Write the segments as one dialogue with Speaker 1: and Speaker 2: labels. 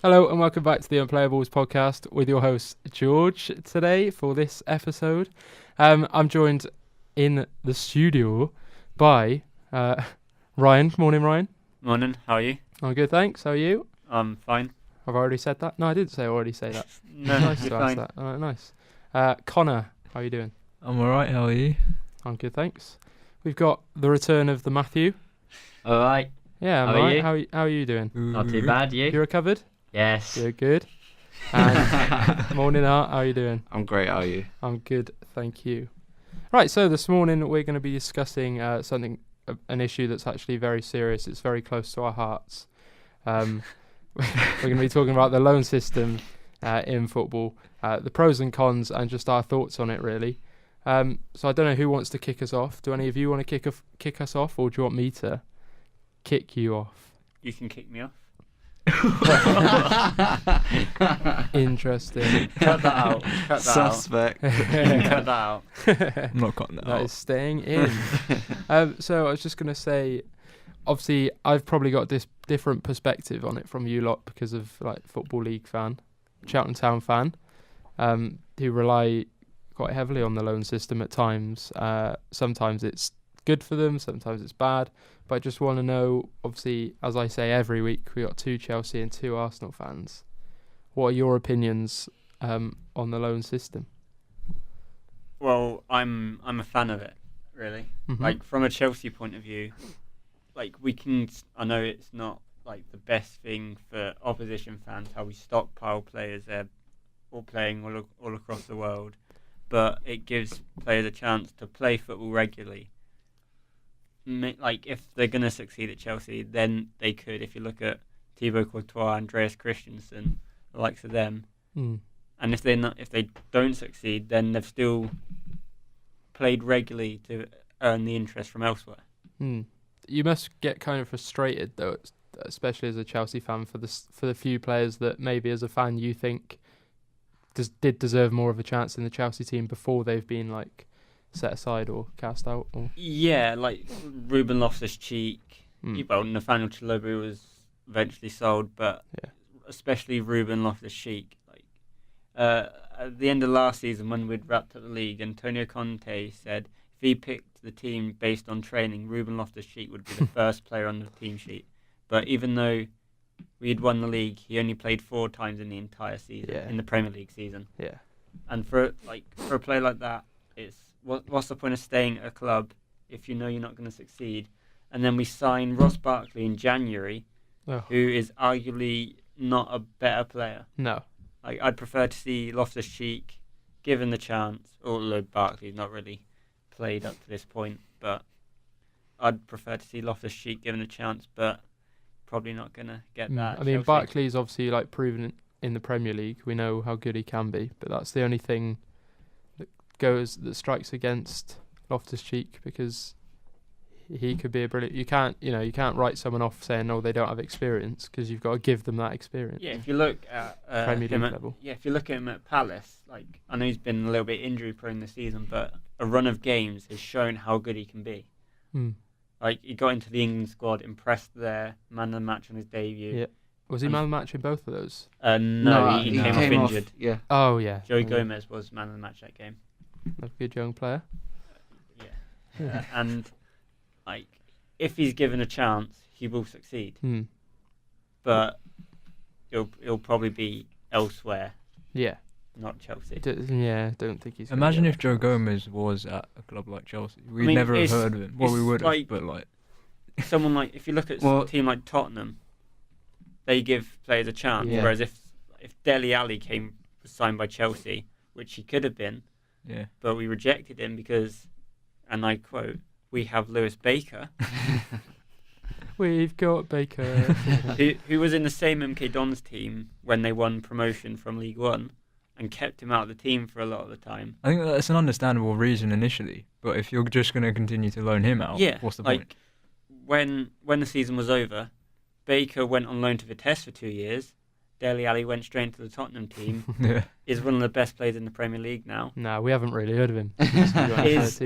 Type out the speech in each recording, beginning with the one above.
Speaker 1: Hello and welcome back to the Unplayables podcast with your host George today for this episode. I'm joined in the studio by Ryan. Morning, Ryan.
Speaker 2: Morning, how are you?
Speaker 1: I'm good, thanks. How are you?
Speaker 2: I'm fine.
Speaker 1: I've already said that. No, I didn't say I already say that.
Speaker 2: No,
Speaker 1: Nice
Speaker 2: you're
Speaker 1: to
Speaker 2: fine.
Speaker 1: ask that. All right, nice. Connor, how are you doing?
Speaker 3: I'm alright, how are you?
Speaker 1: I'm good, thanks. We've got the return of the Matthew.
Speaker 4: Alright,
Speaker 1: Yeah, I'm
Speaker 4: How are
Speaker 1: right.
Speaker 4: you?
Speaker 1: How are you doing?
Speaker 4: not too bad,
Speaker 1: You
Speaker 4: you?
Speaker 1: recovered?
Speaker 4: Yes.
Speaker 1: You're good. And morning, Art. How are you doing?
Speaker 5: I'm great, how are you?
Speaker 1: I'm good, thank you. Right, so this morning we're going to be discussing an issue that's actually very serious. It's very close to our hearts. We're going to be talking about the loan system in football, the pros and cons, and just our thoughts on it, really. So I don't know who wants to kick us off. Do any of you want to kick us off, or do you want me to kick you off?
Speaker 2: You can kick me off.
Speaker 1: Interesting.
Speaker 2: Cut that out. Cut that
Speaker 5: Suspect.
Speaker 2: out. You can cut that out.
Speaker 3: I'm not cutting that
Speaker 1: That
Speaker 3: out.
Speaker 1: is staying in. So I was just going to say, obviously, I've probably got this different perspective on it from you lot because of like Football League fan, Cheltenham Town fan, who rely quite heavily on the loan system at times. Sometimes it's good for them, sometimes it's bad. But I just want to know, obviously, as I say every week, we got 2 Chelsea and 2 Arsenal fans. What are your opinions on the loan system?
Speaker 2: Well, I'm a fan of it, really.
Speaker 1: Mhm.
Speaker 2: Like from a Chelsea point of view, like I know it's not like the best thing for opposition fans how we stockpile players. They're all playing all across the world, but it gives players a chance to play football regularly. Like if they're gonna succeed at Chelsea, then they could. If you look at Thibaut Courtois, Andreas Christensen, the likes of them,
Speaker 1: Mm.
Speaker 2: and if they don't succeed, then they've still played regularly to earn the interest from elsewhere.
Speaker 1: Mm. You must get kind of frustrated though, especially as a Chelsea fan, for the few players that maybe as a fan you think did deserve more of a chance in the Chelsea team before they've been like set aside or cast out. Or
Speaker 2: Yeah, like Ruben Loftus-Cheek. Well, Nathaniel Chalobah was eventually sold, but
Speaker 1: Yeah.
Speaker 2: especially Ruben Loftus-Cheek. Like at the end of last season, when we'd wrapped up the league, Antonio Conte said if he picked the team based on training, Ruben Loftus-Cheek would be the first player on the team sheet. But even though we'd won the league, he only played 4 times in the entire season,
Speaker 1: Yeah.
Speaker 2: in the Premier League season.
Speaker 1: Yeah.
Speaker 2: And for a player like that, what's the point of staying at a club if you know you're not going to succeed? And then we sign Ross Barkley in January,
Speaker 1: Oh.
Speaker 2: who is arguably not a better player.
Speaker 1: No.
Speaker 2: Like I'd prefer to see Loftus-Cheek given the chance, although Barkley's not really played up to this point, but I'd prefer to see Loftus-Cheek given a chance, but probably not going to get that.
Speaker 1: I mean,
Speaker 2: Chelsea.
Speaker 1: Barkley's obviously like proven in the Premier League. We know how good he can be, but that's the only thing that strikes against Loftus-Cheek, because he could be a brilliant. You can't write someone off saying they don't have experience, because you've got to give them that experience.
Speaker 2: Yeah, if you look at
Speaker 1: Premier
Speaker 2: him
Speaker 1: League level.
Speaker 2: Yeah, if you look at him at Palace, like I know he's been a little bit injury prone this season, but a run of games has shown how good he can be.
Speaker 1: Mm.
Speaker 2: Like he got into the England squad, impressed there, man of the match on his debut.
Speaker 1: Yeah. Was he man of the match in both of those?
Speaker 2: No, he came off
Speaker 5: off,
Speaker 2: injured.
Speaker 5: yeah.
Speaker 1: Oh yeah.
Speaker 2: Joey
Speaker 1: Yeah.
Speaker 2: Gomez was man of the match that game.
Speaker 1: A good young player.
Speaker 2: Yeah, and like if he's given a chance, he will succeed.
Speaker 1: Mm.
Speaker 2: But it'll probably be elsewhere,
Speaker 1: Yeah.
Speaker 2: not Chelsea.
Speaker 1: Don't think he's.
Speaker 3: Imagine if Joe Gomez was at a club like Chelsea. We'd
Speaker 2: mean,
Speaker 3: never have
Speaker 2: it's-
Speaker 3: heard of him. Well, we
Speaker 2: it's
Speaker 3: would have,
Speaker 2: like-
Speaker 3: but like...
Speaker 2: Someone like if you look at
Speaker 5: Well-
Speaker 2: a team like Tottenham, they give players a chance.
Speaker 1: Yeah.
Speaker 2: Whereas if Dele Alli was signed by Chelsea, which he could have been,
Speaker 3: Yeah.
Speaker 2: but we rejected him because, and I quote, "We have Lewis Baker,"
Speaker 1: We've got Baker.
Speaker 2: who was in the same MK Dons team when they won promotion from League One, and kept him out of the team for a lot of the time.
Speaker 3: I think that's an understandable reason initially, but if you're just going to continue to loan him out,
Speaker 2: Yeah,
Speaker 3: what's the
Speaker 2: like
Speaker 3: point?
Speaker 2: when the season was over, Baker went on loan to Vitesse for 2 years. Dele Alli went straight into the Tottenham team.
Speaker 3: Yeah.
Speaker 2: Is one of the best players in the Premier League now.
Speaker 1: No, we haven't really heard of him.
Speaker 2: Is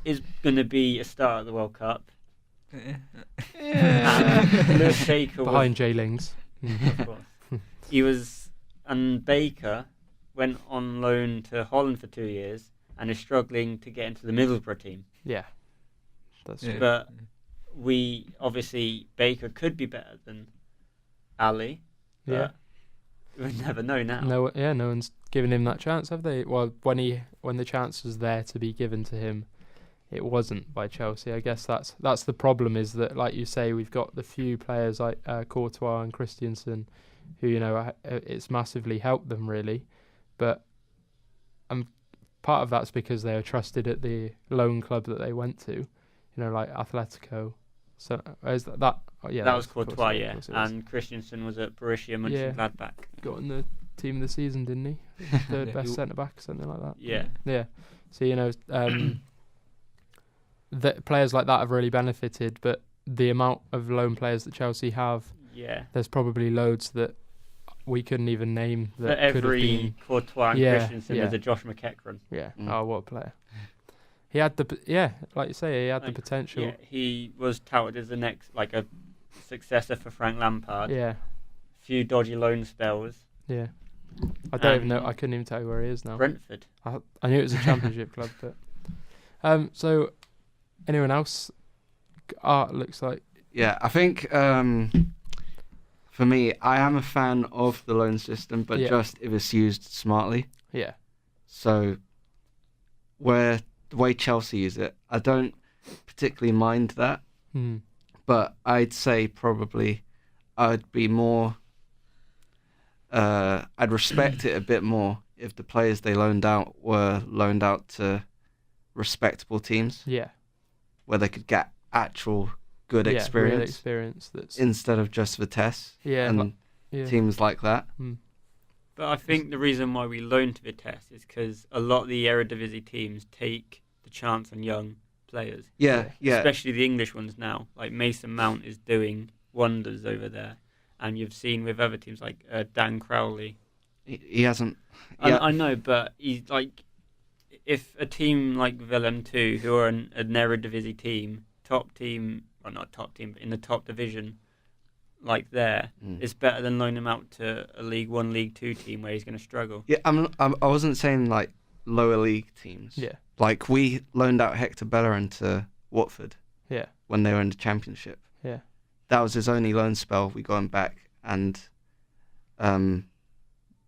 Speaker 2: is going to be a star at the World Cup. And Lewis Baker was,
Speaker 1: Behind Jay Lings.
Speaker 2: of course. And Baker went on loan to Holland for 2 years and is struggling to get into the Middlesbrough team.
Speaker 1: Yeah, that's
Speaker 3: Yeah.
Speaker 1: true.
Speaker 2: But Baker could be better than Ali.
Speaker 1: Yeah.
Speaker 2: But we never know now.
Speaker 1: No one's given him that chance, have they? Well, when the chance was there to be given to him, it wasn't by Chelsea. I guess that's the problem, is that, like you say, we've got the few players like Courtois and Christensen, who it's massively helped them really, but part of that's because they are trusted at the loan club that they went to, like Atletico. So is that? Oh, yeah,
Speaker 2: that was
Speaker 1: of course
Speaker 2: Courtois,
Speaker 1: it
Speaker 2: yeah.
Speaker 1: was.
Speaker 2: And Christensen was at Borussia Mönchengladbach.
Speaker 1: Got in the team of the season, didn't he? Third best centre back, something like that.
Speaker 2: Yeah.
Speaker 1: Yeah. So that players like that have really benefited, but the amount of loan players that Chelsea have, there's probably loads that we couldn't even name that
Speaker 2: For
Speaker 1: could have
Speaker 2: every
Speaker 1: been.
Speaker 2: Courtois and Christensen, there's a Josh McEachran.
Speaker 1: Yeah.
Speaker 5: Mm.
Speaker 1: Oh, what a player! He had like you say, he had the potential.
Speaker 2: Yeah, he was touted as the next, like a successor for Frank Lampard.
Speaker 1: Yeah.
Speaker 2: Few dodgy loan spells.
Speaker 1: Yeah. I don't even know. I couldn't even tell you where he is now.
Speaker 2: Brentford.
Speaker 1: I knew it was a championship club, but so anyone else? Art looks like.
Speaker 5: Yeah, I think for me, I am a fan of the loan system, but just if it's used smartly.
Speaker 1: Yeah.
Speaker 5: So the way Chelsea use it, I don't particularly mind that, but I'd say probably I'd be more. I'd respect it a bit more if the players they loaned out were loaned out to respectable teams.
Speaker 1: Yeah.
Speaker 5: Where they could get actual good
Speaker 1: real
Speaker 5: experience
Speaker 1: experience that's
Speaker 5: instead of just Vitesse and teams like that.
Speaker 2: But I think the reason why we loan to Vitesse is because a lot of the Eredivisie teams take the chance on young players.
Speaker 5: Yeah.
Speaker 2: Especially the English ones now. Like Mason Mount is doing wonders over there. And you've seen with other teams like Dan Crowley.
Speaker 5: He hasn't...
Speaker 2: I know, but he's like... If a team like Willem II, who are an Eredivisie team, top team, well not top team, but in the top division, like there, it's better than loaning him out to a League One, League Two team where he's going to struggle.
Speaker 5: Yeah, I wasn't saying like lower league teams.
Speaker 1: Yeah.
Speaker 5: Like we loaned out Hector Bellerin to Watford.
Speaker 1: Yeah.
Speaker 5: When they were in the Championship.
Speaker 1: Yeah.
Speaker 5: That was his only loan spell. We got him back, and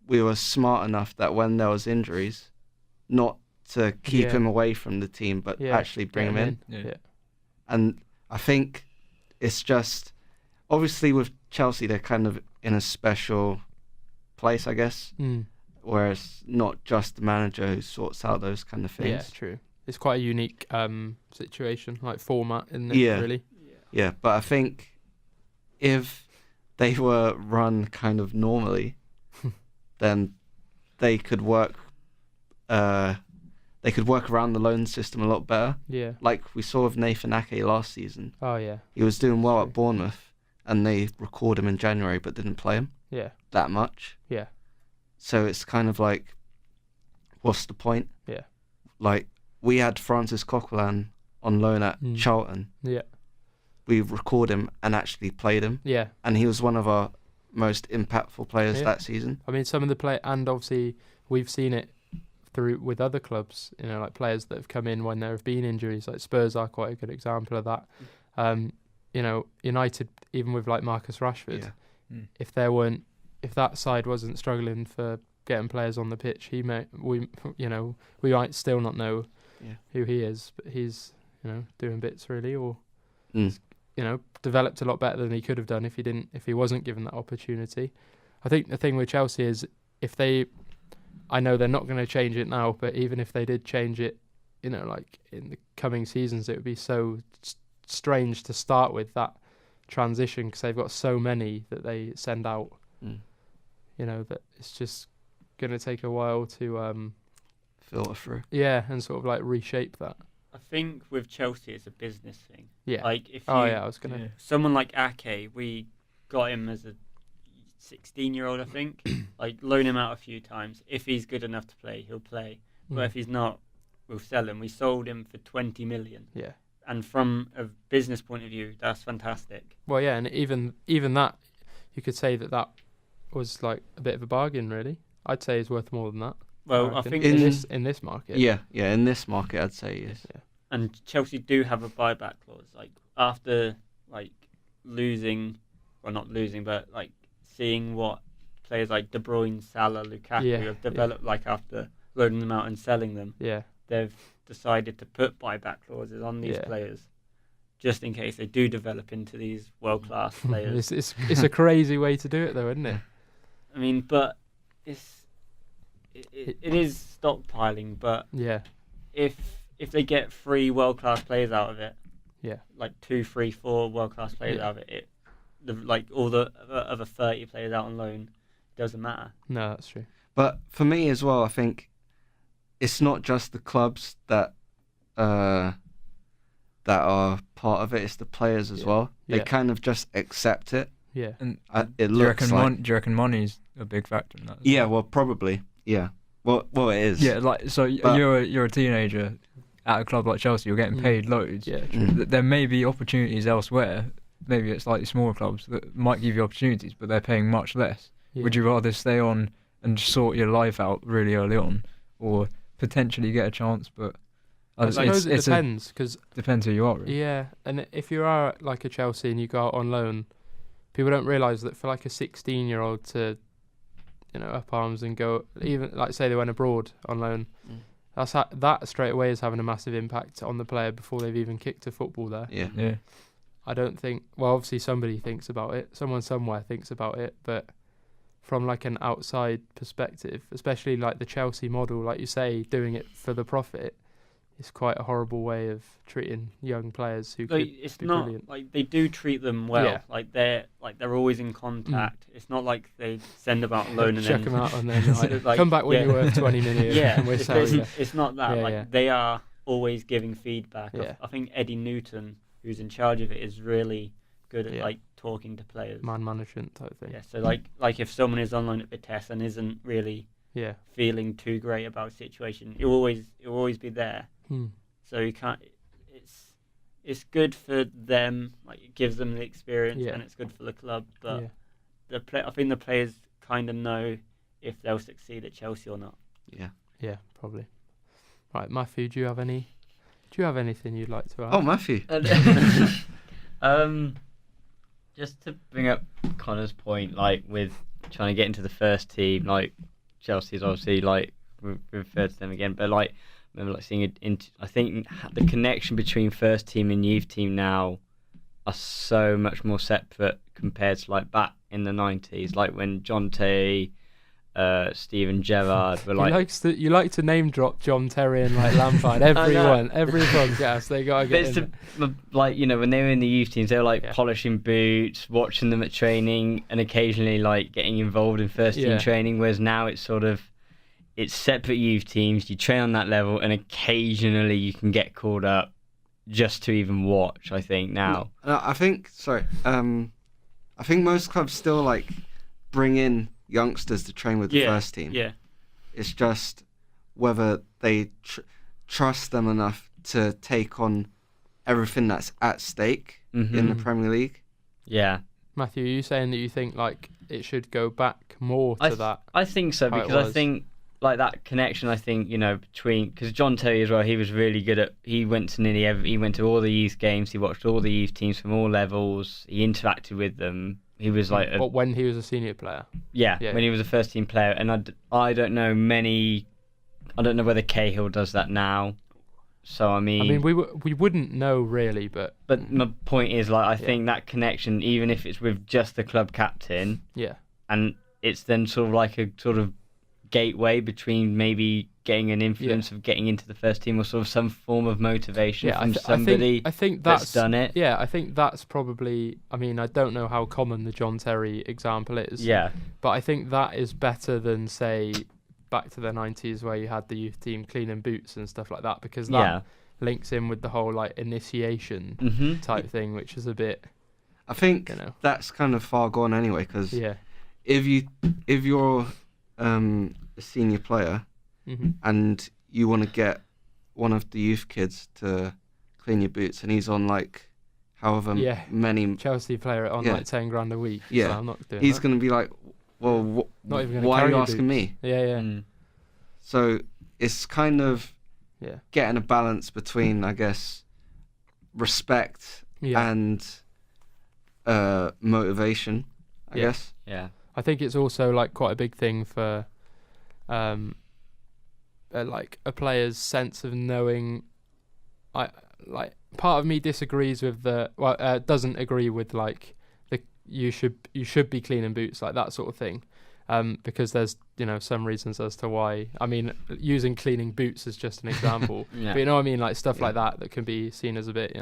Speaker 5: we were smart enough that when there was injuries, not to keep him away from the team, but actually bring him in.
Speaker 1: Yeah.
Speaker 5: And I think it's just, obviously with Chelsea, they're kind of in a special place, I guess, where it's not just the manager who sorts out those kind of things.
Speaker 1: Yeah, true. It's quite a unique situation, like format, isn't it, really?
Speaker 5: Yeah, but I think if they were run kind of normally, then they could work around the loan system a lot better.
Speaker 1: Yeah.
Speaker 5: Like we saw with Nathan Ake last season.
Speaker 1: Oh, yeah.
Speaker 5: He was doing well at Bournemouth, and they recorded him in January but didn't play him that much.
Speaker 1: Yeah.
Speaker 5: So it's kind of like, what's the point?
Speaker 1: Yeah.
Speaker 5: Like, we had Francis Coquelin on loan at Charlton.
Speaker 1: Yeah.
Speaker 5: We recorded him and actually played him.
Speaker 1: Yeah.
Speaker 5: And he was one of our most impactful players that season.
Speaker 1: I mean, some of the and obviously we've seen it through with other clubs, like players that have come in when there have been injuries, like Spurs are quite a good example of that. United, even with like Marcus Rashford, if that side wasn't struggling for getting players on the pitch, we might still not know who he is, but he's doing bits really, or developed a lot better than he could have done if he wasn't given that opportunity. I think the thing with Chelsea is I know they're not going to change it now, but even if they did change it, like in the coming seasons, it would be so strange to start with that transition because they've got so many that they send out. That it's just going to take a while to
Speaker 5: filter through.
Speaker 1: Yeah, and sort of like reshape that.
Speaker 2: I think with Chelsea, it's a business thing.
Speaker 1: Yeah.
Speaker 2: Like if someone like Ake, we got him as a 16-year-old, I think. Like loan him out a few times. If he's good enough to play, he'll play. But if he's not, we'll sell him. We sold him for 20 million.
Speaker 1: Yeah.
Speaker 2: And from a business point of view, that's fantastic.
Speaker 1: Well, yeah, and even that, you could say that was like a bit of a bargain, really. I'd say he's worth more than that.
Speaker 2: Well, I
Speaker 1: reckon.
Speaker 2: think
Speaker 1: in this market.
Speaker 5: Yeah, in this market, I'd say yes.
Speaker 1: Yeah.
Speaker 2: and Chelsea do have a buyback clause. Like after like losing, well not losing, but like seeing what players like De Bruyne, Salah, Lukaku have developed like after loading them out and selling them.
Speaker 1: Yeah.
Speaker 2: They've decided to put buyback clauses on these players just in case they do develop into these world-class players.
Speaker 1: It's a crazy way to do it though, isn't it?
Speaker 2: I mean, but it is stockpiling, but
Speaker 1: yeah,
Speaker 2: if they get 3 world-class players out of it, like 2, 3, 4 world-class players out of it, all the other 30 players out on loan, doesn't matter.
Speaker 1: No, that's true.
Speaker 5: But for me as well, I think it's not just the clubs that are part of it; it's the players as well. They kind of just accept it.
Speaker 1: Yeah,
Speaker 5: and
Speaker 3: do you reckon money's a big factor in that?
Speaker 5: Yeah, well, probably. Yeah, well, it is.
Speaker 3: Yeah, like so you're a teenager at a club like Chelsea. You're getting paid loads.
Speaker 1: Yeah, true.
Speaker 3: There may be opportunities elsewhere. Maybe it's slightly smaller clubs that might give you opportunities, but they're paying much less. Yeah. Would you rather stay on and sort your life out really early on, or potentially get a chance? But
Speaker 1: I suppose it depends, because
Speaker 3: depends who you are. Really.
Speaker 1: Yeah, and if you are like a Chelsea and you go out on loan, people don't realise that for like a 16-year-old to, up arms and go, even like say they went abroad on loan, that straight away is having a massive impact on the player before they've even kicked a football there.
Speaker 5: Yeah.
Speaker 1: I don't think. Well, obviously somebody thinks about it. Someone somewhere thinks about it, but from like an outside perspective, especially like the Chelsea model, like you say, doing it for the profit, it's quite a horrible way of treating young players who could be brilliant.
Speaker 2: Like they do treat them well. Yeah. Like they're always in contact. It's not like they send them out on loan and
Speaker 1: chuck
Speaker 2: then
Speaker 1: them out and then come back when you're worth 20 million.
Speaker 2: And we're it's not that. They are always giving feedback.
Speaker 1: Yeah.
Speaker 2: I think Eddie Newton, who's in charge of it, is really good at like talking to players.
Speaker 1: Man management type thing.
Speaker 2: Yeah. So like if someone is on loan at Vitesse and isn't really feeling too great about a situation, it will always be there. So you can't. It's good for them. Like it gives them the experience, and it's good for the club. But I think the players kind of know if they'll succeed at Chelsea or not.
Speaker 1: Yeah, probably. Right, Matthew, do you have anything you'd like to add?
Speaker 5: Oh, Matthew.
Speaker 4: Just to bring up Connor's point, like with trying to get into the first team, like Chelsea's obviously like referred to them again, but like. I remember seeing it. I think the connection between first team and youth team now are so much more separate compared to like back in the 90s, like when John Terry, Steven Gerrard were like.
Speaker 1: You like to name drop John Terry and like Lampard. Every podcast they gotta get in.
Speaker 4: Like when they were in the youth teams, they were like polishing boots, watching them at training, and occasionally like getting involved in first team training. Whereas now it's sort of. It's separate youth teams, you train on that level, and occasionally you can get called up just to even watch, I think, now.
Speaker 5: I think most clubs still, like, bring in youngsters to train with the first team.
Speaker 2: Yeah.
Speaker 5: It's just whether they trust them enough to take on everything that's at stake in the Premier League.
Speaker 4: Yeah.
Speaker 1: Matthew, are you saying that you think, like, it should go back more to that?
Speaker 4: I think so, because I think... Like that connection, I think, between... Because John Terry as well, he was really good at... He went to all the youth games, he watched all the youth teams from all levels, he interacted with them. He was like...
Speaker 1: when he was a senior player?
Speaker 4: Yeah, when he was a first team player. And I don't know many... I don't know whether Cahill does that now. So, I mean...
Speaker 1: we wouldn't know, really, but...
Speaker 4: But my point is, like, I think that connection, even if it's with just the club captain...
Speaker 1: Yeah.
Speaker 4: And it's then sort of like a sort of... gateway between maybe getting an influence of getting into the first team or sort of some form of motivation from somebody
Speaker 1: I think
Speaker 4: that's done it.
Speaker 1: Yeah, I think that's probably... I mean, I don't know how common the John Terry example is.
Speaker 4: Yeah.
Speaker 1: But I think that is better than, say, back to the 90s where you had the youth team cleaning boots and stuff like that, because that links in with the whole, like, initiation type thing, which is a bit...
Speaker 5: I think that's kind of far gone anyway, because if you're... a senior player and you want to get one of the youth kids to clean your boots and he's on like however many
Speaker 1: Chelsea player on like 10 grand a week, so I'm not doing
Speaker 5: he's
Speaker 1: that.
Speaker 5: going to be like, well,
Speaker 1: Not even gonna
Speaker 5: why are
Speaker 1: carry
Speaker 5: you
Speaker 1: your
Speaker 5: asking
Speaker 1: boots.
Speaker 5: me?
Speaker 1: Yeah.
Speaker 5: So it's kind of
Speaker 1: Yeah.
Speaker 5: getting a balance between, I guess, respect
Speaker 1: Yeah.
Speaker 5: and motivation, I guess.
Speaker 4: Yeah.
Speaker 1: I think it's also like quite a big thing for like a player's sense of knowing. Part of me disagrees with doesn't agree with like you should be cleaning boots, like that sort of thing, because there's some reasons as to why. I mean, using cleaning boots as just an example,
Speaker 4: Yeah.
Speaker 1: but you know what I mean, like stuff like that can be seen as a bit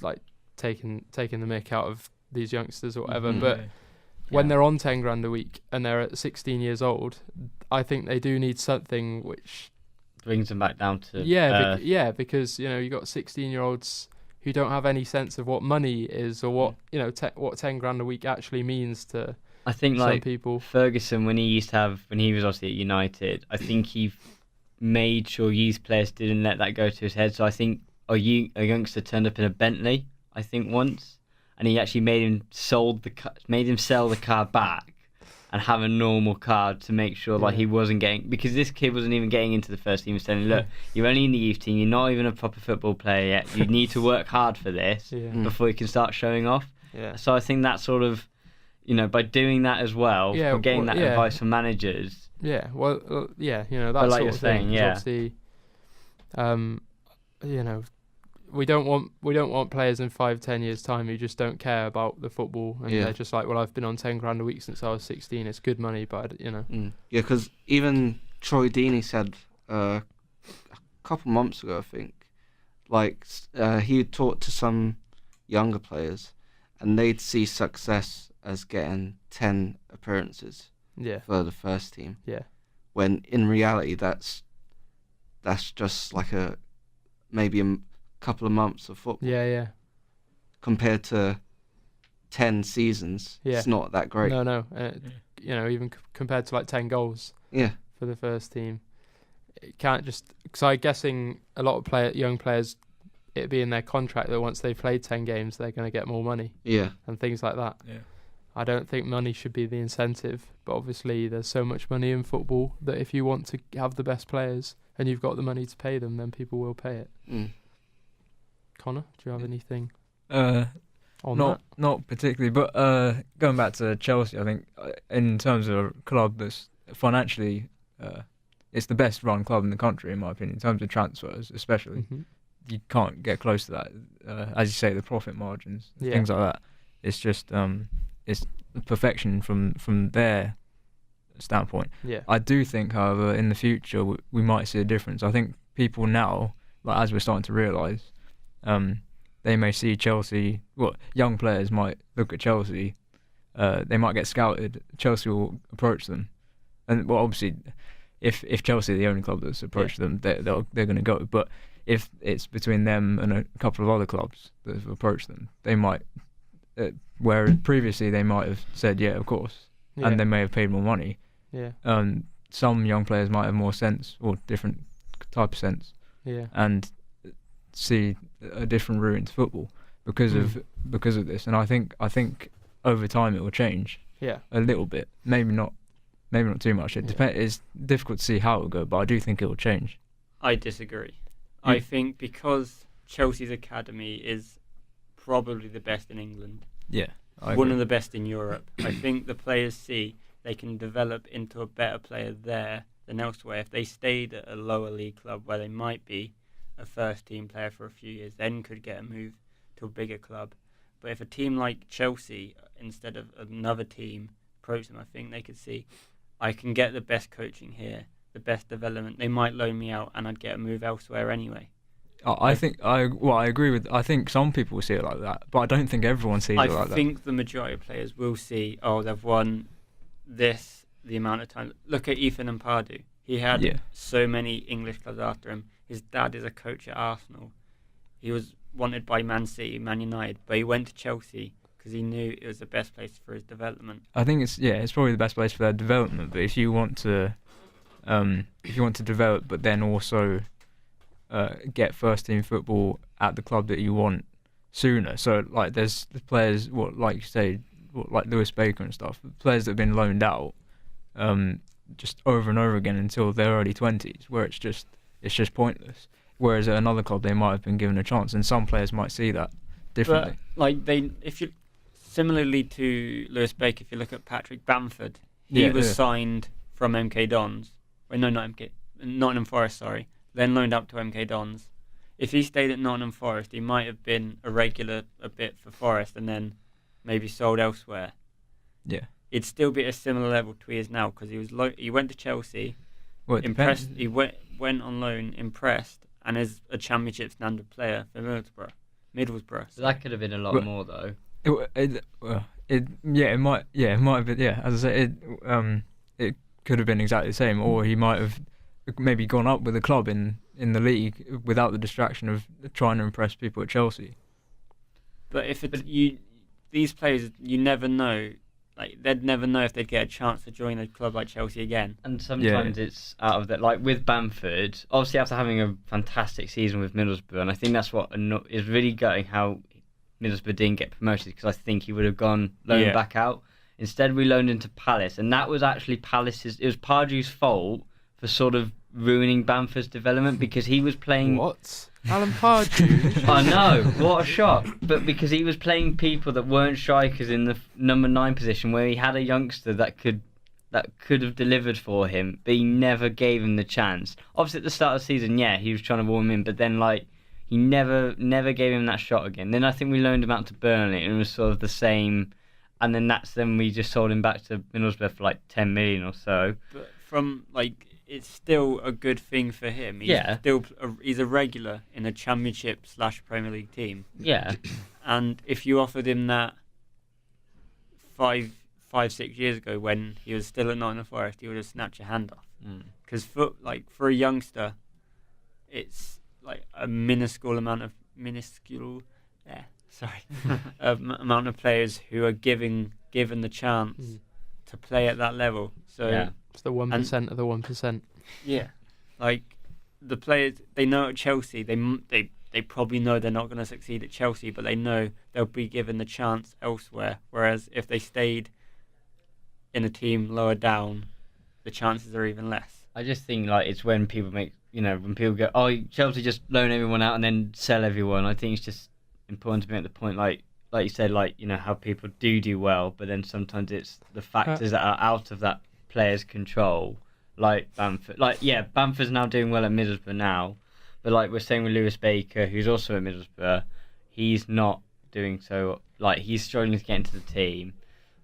Speaker 1: like taking the mick out of these youngsters or whatever.
Speaker 5: Mhm.
Speaker 1: But
Speaker 3: Yeah.
Speaker 1: when they're on 10 grand a week and they're at 16 years old, I think they do need something which
Speaker 4: Brings them back down to
Speaker 1: because you got 16-year-olds who don't have any sense of what money is or what what 10 grand a week actually means to
Speaker 4: I think
Speaker 1: some
Speaker 4: like
Speaker 1: people.
Speaker 4: Ferguson, when he was obviously at United, I think he made sure youth players didn't let that go to his head. So I think a youngster turned up in a Bentley, I think once, and he actually made him sell the car back and have a normal car to make sure like he wasn't getting, because this kid wasn't even getting into the first team. He was saying, look, you're only in the youth team, you're not even a proper football player yet, you need to work hard for this before you can start showing off. So I think that sort of, by doing that as well, getting that advice from managers.
Speaker 1: That
Speaker 4: but
Speaker 1: like
Speaker 4: like
Speaker 1: sort
Speaker 4: you're
Speaker 1: of
Speaker 4: saying,
Speaker 1: thing. Obviously, we don't want players in 5-10 years time who just don't care about the football and they're just like, well, I've been on 10 grand a week since I was 16. It's good money, but
Speaker 5: Yeah, because even Troy Deeney said a couple months ago, I think, like he talked to some younger players, and they'd see success as getting 10 appearances for the first team.
Speaker 1: Yeah.
Speaker 5: When in reality, that's just like maybe a couple of months of football.
Speaker 1: Yeah.
Speaker 5: Compared to 10 seasons, it's not that great.
Speaker 1: No. Even compared to like 10 goals.
Speaker 5: Yeah.
Speaker 1: For the first team, it can't just. Because I'm guessing a lot of young players, it'd be in their contract that once they've played 10 games, they're going to get more money.
Speaker 5: Yeah.
Speaker 1: And things like that.
Speaker 3: Yeah.
Speaker 1: I don't think money should be the incentive, but obviously there's so much money in football that if you want to have the best players and you've got the money to pay them, then people will pay it. Connor, do you have anything on that?
Speaker 3: Not particularly, but going back to Chelsea, I think in terms of a club that's financially, it's the best run club in the country, in my opinion, in terms of transfers especially.
Speaker 1: Mm-hmm.
Speaker 3: You can't get close to that. As you say, the profit margins, things like that. It's just it's perfection from their standpoint.
Speaker 1: Yeah.
Speaker 3: I do think, however, in the future we might see a difference. I think people now, like as we're starting to realise, they may see Chelsea. Young players might look at Chelsea. They might get scouted. Chelsea will approach them, and obviously, if Chelsea are the only club that's approached them, they're going to go. But if it's between them and a couple of other clubs that have approached them, they might. Where previously they might have said, yeah, of course, and they may have paid more money.
Speaker 1: Yeah.
Speaker 3: Some young players might have more sense or different type of sense.
Speaker 1: Yeah.
Speaker 3: And see a different route into football because of this. And I think over time it will change.
Speaker 1: Yeah.
Speaker 3: A little bit, maybe not too much. It depends. It's difficult to see how it will go, but I do think it will change.
Speaker 2: I disagree. I think because Chelsea's academy is probably the best in England.
Speaker 3: Yeah.
Speaker 2: One of the best in Europe. I think the players see they can develop into a better player there than elsewhere. If they stayed at a lower league club where they might be a first team player for a few years, then could get a move to a bigger club. But if a team like Chelsea, instead of another team, approach them, I think they could see, I can get the best coaching here, the best development. They might loan me out and I'd get a move elsewhere anyway.
Speaker 3: I agree with. I think some people will see it like that, but I don't think everyone sees it like that.
Speaker 2: I think the majority of players will see, they've won this the amount of time. Look at Ethan and Pardew. He had so many English clubs after him. His dad is a coach at Arsenal. He was wanted by Man City, Man United, but he went to Chelsea because he knew it was the best place for his development.
Speaker 3: I think it's probably the best place for their development. But if you want to develop, but then also get first team football at the club that you want sooner. So like there's players, like you say, like Lewis Baker and stuff, players that have been loaned out, just over and over again until their early 20s, where it's just pointless. Whereas at another club, they might have been given a chance, and some players might see that differently.
Speaker 2: But like if you similarly to Lewis Baker, if you look at Patrick Bamford, he was signed from MK Dons. Well, no, not MK, Nottingham Forest. Sorry, then loaned up to MK Dons. If he stayed at Nottingham Forest, he might have been a regular a bit for Forest, and then maybe sold elsewhere.
Speaker 3: Yeah,
Speaker 2: he'd still be at a similar level to he is now, because he went to Chelsea, impressed. He went on loan, impressed, and is a Championship standard player for Middlesbrough.
Speaker 4: So that could have been a lot more though.
Speaker 3: It might have been. Yeah, as I say, it could have been exactly the same, or he might have maybe gone up with a club in the league without the distraction of trying to impress people at Chelsea.
Speaker 2: But these players, you never know. Like, they'd never know if they'd get a chance to join a club like Chelsea again.
Speaker 4: And sometimes it's out of that. Like with Bamford, obviously after having a fantastic season with Middlesbrough, and I think that's what is really gutting how Middlesbrough didn't get promoted, because I think he would have gone loaned back out. Instead, we loaned into Palace, and that was actually Palace's. It was Pardew's fault for sort of ruining Bamford's development, because he was playing.
Speaker 1: What? Alan Pardew?
Speaker 4: I know, what a shock! But because he was playing people that weren't strikers in the number 9 position, where he had a youngster that could have delivered for him, but he never gave him the chance. Obviously, at the start of the season, he was trying to warm him in, but then he never gave him that shot again. Then I think we loaned him out to Burnley, and it was sort of the same. And then we just sold him back to Middlesbrough for 10 million or so.
Speaker 2: But from it's still a good thing for him. He's a regular in a Championship / Premier League team.
Speaker 4: Yeah. And
Speaker 2: if you offered him that 5, 6 years ago when he was still at Nottingham Forest, he would have snapped your hand off. Because for a youngster, it's a minuscule amount of amount of players who are given the chance to play at that level. So
Speaker 1: it's the 1% of the 1%.
Speaker 2: Yeah, the players, they know at Chelsea, they probably know they're not going to succeed at Chelsea, but they know they'll be given the chance elsewhere. Whereas if they stayed in a team lower down, the chances are even less.
Speaker 4: I just think it's when people when people go, oh, Chelsea just loan everyone out and then sell everyone. I think it's just important to make the point, like you said, how people do well, but then sometimes it's the factors that are out of that player's control, like Bamford. Bamford's now doing well at Middlesbrough now, but we're saying with Lewis Baker, who's also at Middlesbrough, he's not doing so. He's struggling to get into the team,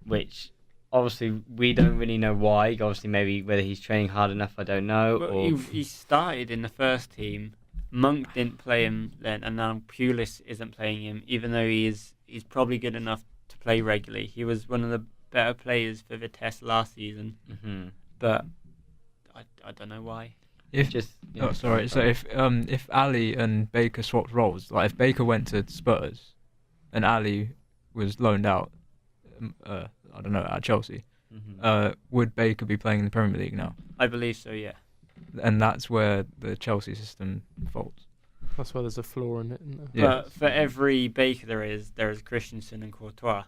Speaker 4: which obviously we don't really know why. Obviously, maybe whether he's training hard enough, I don't know.
Speaker 2: Well, he started in the first team. Monk didn't play him then, and now Pulis isn't playing him, even though he's probably good enough to play regularly. He was one of the better players for Vitesse last season, but I don't know why.
Speaker 3: So if Ali and Baker swapped roles, if Baker went to Spurs and Ali was loaned out, I don't know, at Chelsea, would Baker be playing in the Premier League now?
Speaker 2: I believe so, yeah.
Speaker 3: And that's where the Chelsea system faults.
Speaker 1: That's why there's a flaw in it, isn't there?
Speaker 2: But for every Baker there is Christensen and Courtois.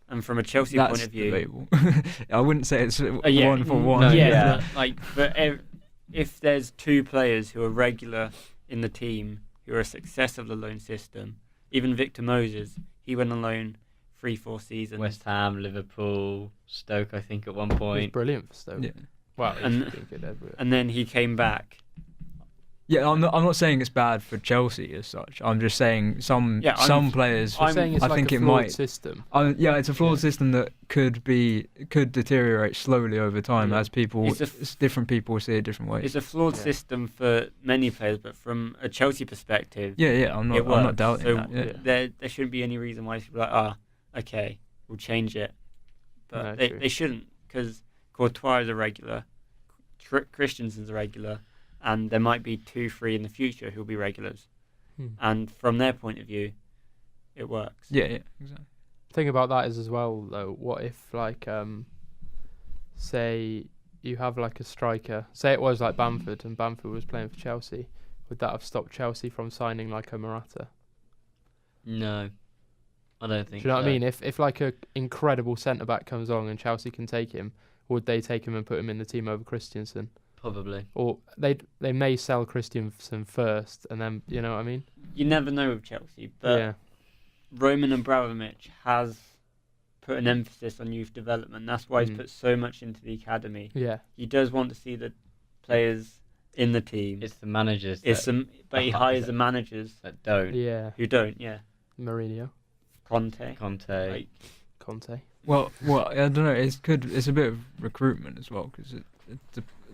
Speaker 2: And from a Chelsea point of view...
Speaker 3: Debatable. I wouldn't say it's 1 for 1.
Speaker 2: If there's 2 players who are regular in the team, who are a success of the loan system, even Victor Moses, he went on loan 3-4 seasons.
Speaker 4: West Ham, Liverpool, Stoke, I think, at one
Speaker 1: He was
Speaker 4: point.
Speaker 1: brilliant for Stoke. Yeah. Wow,
Speaker 2: and then he came back.
Speaker 3: Yeah, I'm not saying it's bad for Chelsea as such. I'm just saying some players.
Speaker 1: I'm saying it's a flawed system.
Speaker 3: It's a flawed system that could deteriorate slowly over time as different people see it different ways.
Speaker 2: It's a flawed system for many players, but from a Chelsea perspective,
Speaker 3: I'm not doubting that.
Speaker 2: There shouldn't be any reason why people are okay, we'll change it, but they shouldn't, because Courtois is a regular, Christensen's a regular. And there might be 2-3 in the future who'll be regulars. And from their point of view, it works.
Speaker 3: Yeah, exactly.
Speaker 1: The thing about that is as well, though, what if, say you have a striker, say it was Bamford, and Bamford was playing for Chelsea, would that have stopped Chelsea from signing a Morata?
Speaker 4: No. I don't think.
Speaker 1: Do you know what I
Speaker 4: so.
Speaker 1: mean? If like a incredible centre back comes along and Chelsea can take him, would they take him and put him in the team over Christensen?
Speaker 4: Probably.
Speaker 1: Or they may sell Christensen first, and then you know what I mean?
Speaker 2: You never know with Chelsea, but
Speaker 1: Yeah.
Speaker 2: Roman Abramovich has put an emphasis on youth development. That's why he's put so much into the academy.
Speaker 1: Yeah.
Speaker 2: He does want to see the players in the team.
Speaker 4: It's the managers.
Speaker 2: But he hires the managers
Speaker 4: that don't.
Speaker 1: Yeah.
Speaker 2: who don't. Yeah,
Speaker 1: Mourinho,
Speaker 2: Conte.
Speaker 4: Conte.
Speaker 1: Conte.
Speaker 3: Well, I don't know. It's a bit of recruitment as well because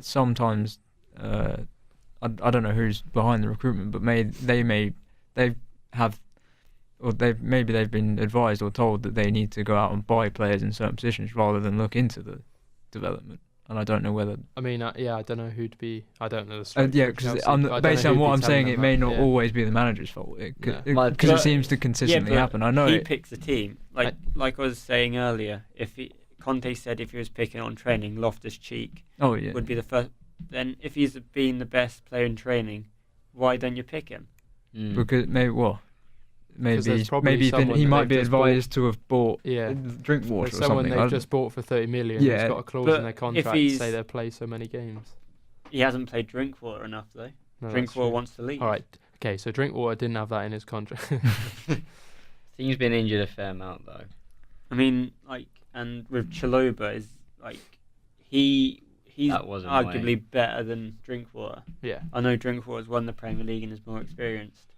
Speaker 3: sometimes I don't know who's behind the recruitment, but maybe they've been advised or told that they need to go out and buy players in certain positions rather than look into the development. And I don't know whether.
Speaker 1: I mean, I don't know who'd be. I don't know the structure.
Speaker 3: Yeah,
Speaker 1: of
Speaker 3: because
Speaker 1: Chelsea.
Speaker 3: based on what I'm saying, it may not
Speaker 1: Yeah.
Speaker 3: always be the manager's fault. Because
Speaker 1: No.
Speaker 3: it seems to consistently
Speaker 2: but
Speaker 3: happen. I know
Speaker 2: he
Speaker 3: it.
Speaker 2: picks the team. Like I was saying earlier, Conte said if he was picking on training, Loftus-Cheek
Speaker 3: Oh yeah.
Speaker 2: would be the first. Then if he's been the best player in training, why don't you pick him?
Speaker 3: Because maybe
Speaker 1: there's probably
Speaker 3: maybe
Speaker 1: someone
Speaker 3: he
Speaker 1: that
Speaker 3: might
Speaker 1: they've
Speaker 3: be
Speaker 1: just
Speaker 3: advised to have bought
Speaker 1: Yeah.
Speaker 3: drink water
Speaker 1: There's
Speaker 3: or
Speaker 1: someone
Speaker 3: something.
Speaker 1: they've just bought for 30 million.
Speaker 3: Yeah,
Speaker 1: Who's got a clause
Speaker 2: but
Speaker 1: in their
Speaker 2: if
Speaker 1: contract to
Speaker 2: he's-
Speaker 1: say they'll play so many games.
Speaker 2: He hasn't played Drinkwater enough though.
Speaker 1: No, that's
Speaker 2: Drinkwater
Speaker 1: true.
Speaker 2: wants to leave.
Speaker 1: All right. Okay. So Drinkwater didn't have that in his contract.
Speaker 4: I think he's been injured a fair amount though.
Speaker 2: I mean, and with Chalobah is he's
Speaker 4: That was
Speaker 2: arguably
Speaker 4: annoying.
Speaker 2: better than Drinkwater.
Speaker 1: Yeah.
Speaker 2: I know Drinkwater's won the Premier League and is more experienced,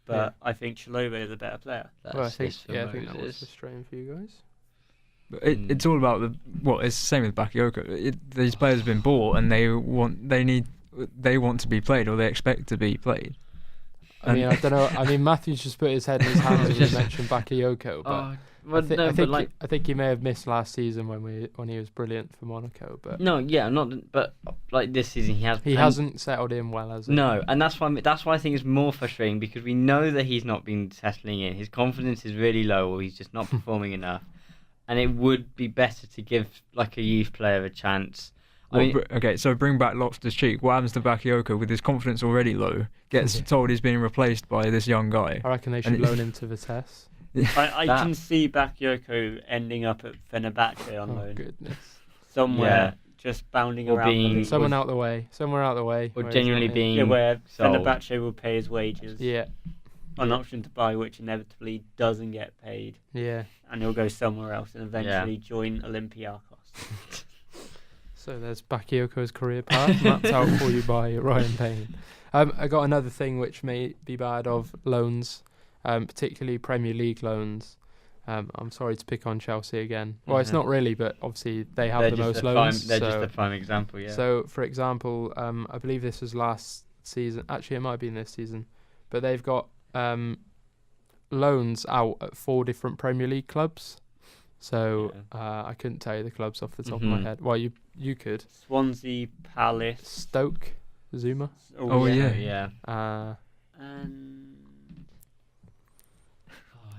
Speaker 2: but
Speaker 1: Yeah.
Speaker 2: I think Chalobah is a better player.
Speaker 4: That's
Speaker 1: Well, I think
Speaker 4: this for
Speaker 1: I think that was
Speaker 4: Moses.
Speaker 1: frustrating for you guys.
Speaker 3: But it's all about it's the same with Bakayoko. These players have been bought and they want to be played or they expect to be played.
Speaker 1: I mean, I don't know. I mean, Matthews just put his head in his hands when he mentioned Bakayoko, but I think he may have missed last season when he was brilliant for Monaco, but
Speaker 4: but like this season
Speaker 1: he hasn't settled in well, has he?
Speaker 4: No, and that's why I think it's more frustrating because we know that he's not been settling in. His confidence is really low, or he's just not performing enough. And it would be better to give like a youth player a chance.
Speaker 3: Okay, so bring back Loftus-Cheek. What happens to Bakayoko with his confidence already low? Gets told he's being replaced by this young guy.
Speaker 1: I reckon they should loan him to Vitesse.
Speaker 2: I can see Bakayoko ending up at Fenerbahce on
Speaker 1: Oh
Speaker 2: loan.
Speaker 1: goodness!
Speaker 2: Somewhere, just bounding
Speaker 4: Or
Speaker 2: around. the
Speaker 4: being-
Speaker 2: league.
Speaker 1: Somewhere out the way.
Speaker 4: Or
Speaker 1: where he's
Speaker 4: genuinely
Speaker 1: not in.
Speaker 4: being
Speaker 2: Yeah, where
Speaker 4: sold.
Speaker 2: Fenerbahce will pay his wages.
Speaker 1: Yeah,
Speaker 2: An option to buy, which inevitably doesn't get paid,
Speaker 1: yeah.
Speaker 2: and he'll go somewhere else and eventually join Olympiacos.
Speaker 1: So there's Bakayoko's career path mapped out for you by Ryan Payne. I got another thing which may be bad of loans, particularly Premier League loans. I'm sorry to pick on Chelsea again. Well, it's not really, but obviously they have the most loans.
Speaker 4: They're just a prime example, yeah.
Speaker 1: So, for example, I believe this was last season. Actually, it might have been this season. But they've got loans out at 4 different Premier League clubs. So I couldn't tell you the clubs off the top of my head. Well, you could.
Speaker 2: Swansea, Palace,
Speaker 1: Stoke, Zuma.
Speaker 3: Oh, yeah.
Speaker 4: Yeah.
Speaker 2: And